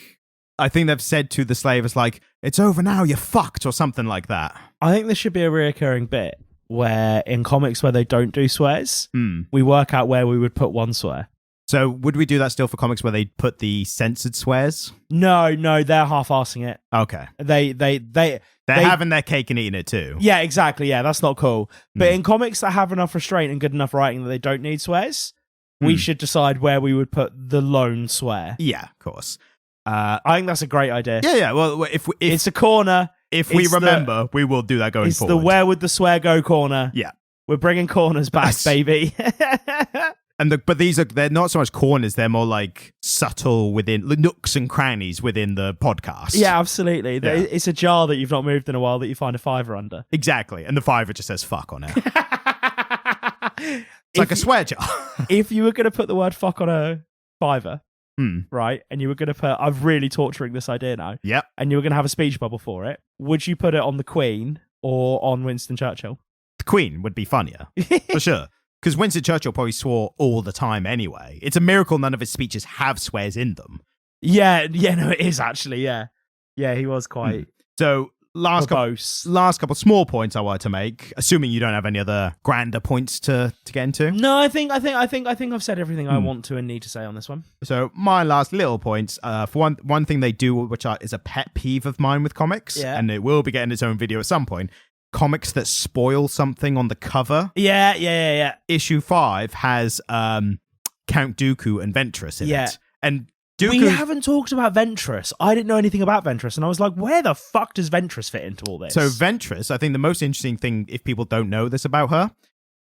I think they've said to the slavers like, it's over now, you're fucked or something like that. I think this should be a reoccurring bit where in comics where they don't do swears, we work out where we would put one swear. So would we do that still for comics where they put the censored swears? No, they're half-arsing it. Okay. They're having their cake and eating it too. Yeah, exactly. Yeah, that's not cool. But in comics that have enough restraint and good enough writing that they don't need swears, we should decide where we would put the lone swear. Yeah, of course. I think that's a great idea. Yeah. Well, if it's a corner. If we remember, we will do that going forward. It's the where would the swear go corner. Yeah. We're bringing corners back, baby. But they're not so much corners, they're more like subtle within nooks and crannies within the podcast. Yeah, absolutely. Yeah. It's a jar that you've not moved in a while that you find a fiver under. Exactly. And the fiver just says fuck on it. It's like a swear jar. If you were going to put the word fuck on a fiver, right, and you were going to put, I'm really torturing this idea now. Yep. And you were going to have a speech bubble for it, would you put it on the Queen or on Winston Churchill? The Queen would be funnier, for sure. Because Winston Churchill probably swore all the time anyway. It's a miracle none of his speeches have swears in them. Yeah, no, it is actually, yeah. Yeah, he was quite... So, last couple small points I wanted to make, assuming you don't have any other grander points to get into. No, I think I've said everything I want to and need to say on this one. So, my last little points, for one thing they do, which is a pet peeve of mine with comics, and it will be getting its own video at some point, comics that spoil something on the cover. Yeah. Issue 5 has Count Dooku and Ventress in it. And Dooku... We haven't talked about Ventress. I didn't know anything about Ventress, and I was like, where the fuck does Ventress fit into all this? So Ventress, I think the most interesting thing, if people don't know this about her,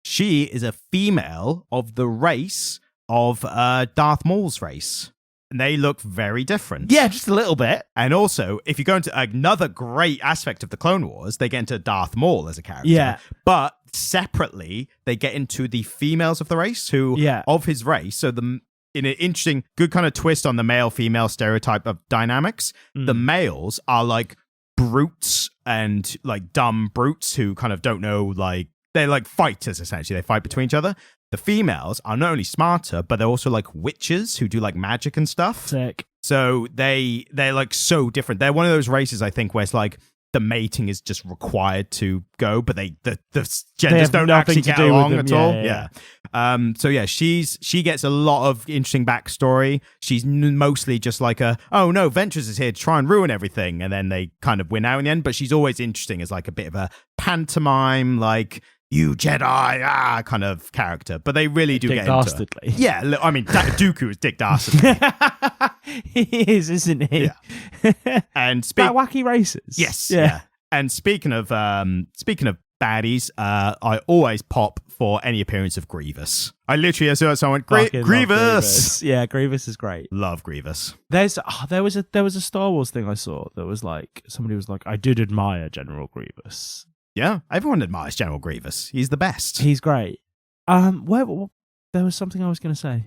she is a female of the race of Darth Maul's race. And they look very different. Yeah, just a little bit. And also, if you go into another great aspect of the Clone Wars, they get into Darth Maul as a character. Yeah. But separately, they get into the females of the race of his race. So in an interesting, good kind of twist on the male-female stereotype of dynamics, the males are like brutes and like dumb brutes who kind of don't know, like, they're like fighters, essentially. They fight between each other. The females are not only smarter, but they're also like witches who do like magic and stuff. Sick. So they're like so different. They're one of those races, I think, where it's like the mating is just required to go, but the genders don't actually get along at all. Yeah. So yeah, she gets a lot of interesting backstory. She's mostly just like oh no, Ventress is here to try and ruin everything, and then they kind of win out in the end. But she's always interesting as like a bit of a pantomime, like, you Jedi, kind of character. But they really do get dastardly. Into it. Yeah, I mean, Dooku is Dick Dastardly. He is, isn't he? Yeah. And that wacky races. Yes. Yeah. And speaking of baddies, I always pop for any appearance of Grievous. I literally saw someone Grievous. Yeah, Grievous is great. Love Grievous. There was a Star Wars thing I saw that was like, somebody was like, I did admire General Grievous. Yeah, everyone admires General Grievous. He's the best. He's great. There was something I was going to say.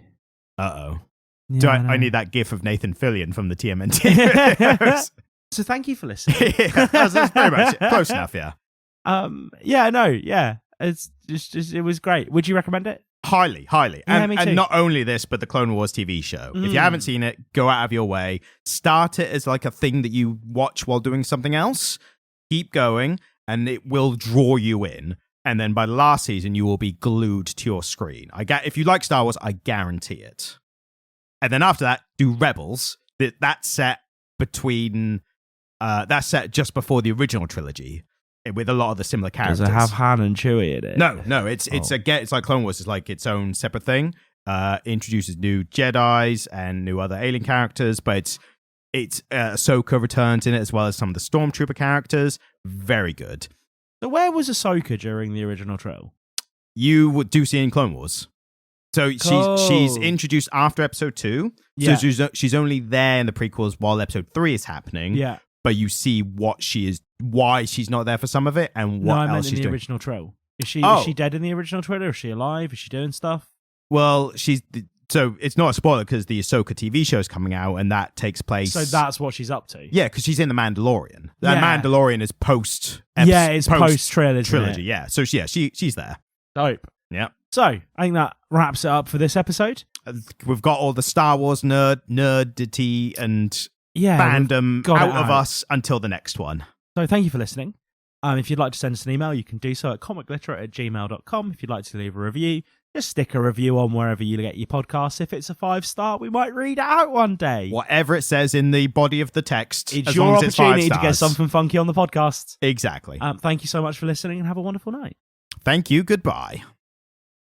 Uh-oh. Yeah, I need that gif of Nathan Fillion from the TMNT. So thank you for listening. That's pretty much it. Close enough, yeah. It's just it was great. Would you recommend it? Highly. Me too. And not only this, but the Clone Wars TV show. If you haven't seen it, go out of your way. Start it as like a thing that you watch while doing something else. Keep going. And it will draw you in. And then by the last season, you will be glued to your screen. If you like Star Wars, I guarantee it. And then after that, do Rebels. That's set just before the original trilogy, with a lot of the similar characters. Does it have Han and Chewie in it? No. It's like Clone Wars. It's like its own separate thing. Introduces new Jedis and new other alien characters, but it's Ahsoka returns in it as well as some of the Stormtrooper characters. Very good. So where was Ahsoka during the original trial? You do see in Clone Wars. So she's introduced after episode 2. Yeah. So she's only there in the prequels while episode 3 is happening. Yeah. But you see why she's not there for some of it, and what else she's doing. The original trial. Is she dead in the original trailer? Is she alive? Is she doing stuff? Well, so it's not a spoiler because the Ahsoka TV show is coming out, and that takes place. So that's what she's up to. Yeah, because she's in the Mandalorian. The Mandalorian is post. It's post trilogy. Yeah, so she's there. Dope. Yeah. So I think that wraps it up for this episode. We've got all the Star Wars nerdity and fandom out of us until the next one. So thank you for listening. If you'd like to send us an email, you can do so at comicliterate@gmail.com. If you'd like to leave a review, just stick a review on wherever you get your podcasts. If it's a 5-star, we might read it out one day. Whatever it says in the body of the text. It's your opportunity to get something funky on the podcast. Exactly. Thank you so much for listening and have a wonderful night. Thank you. Goodbye.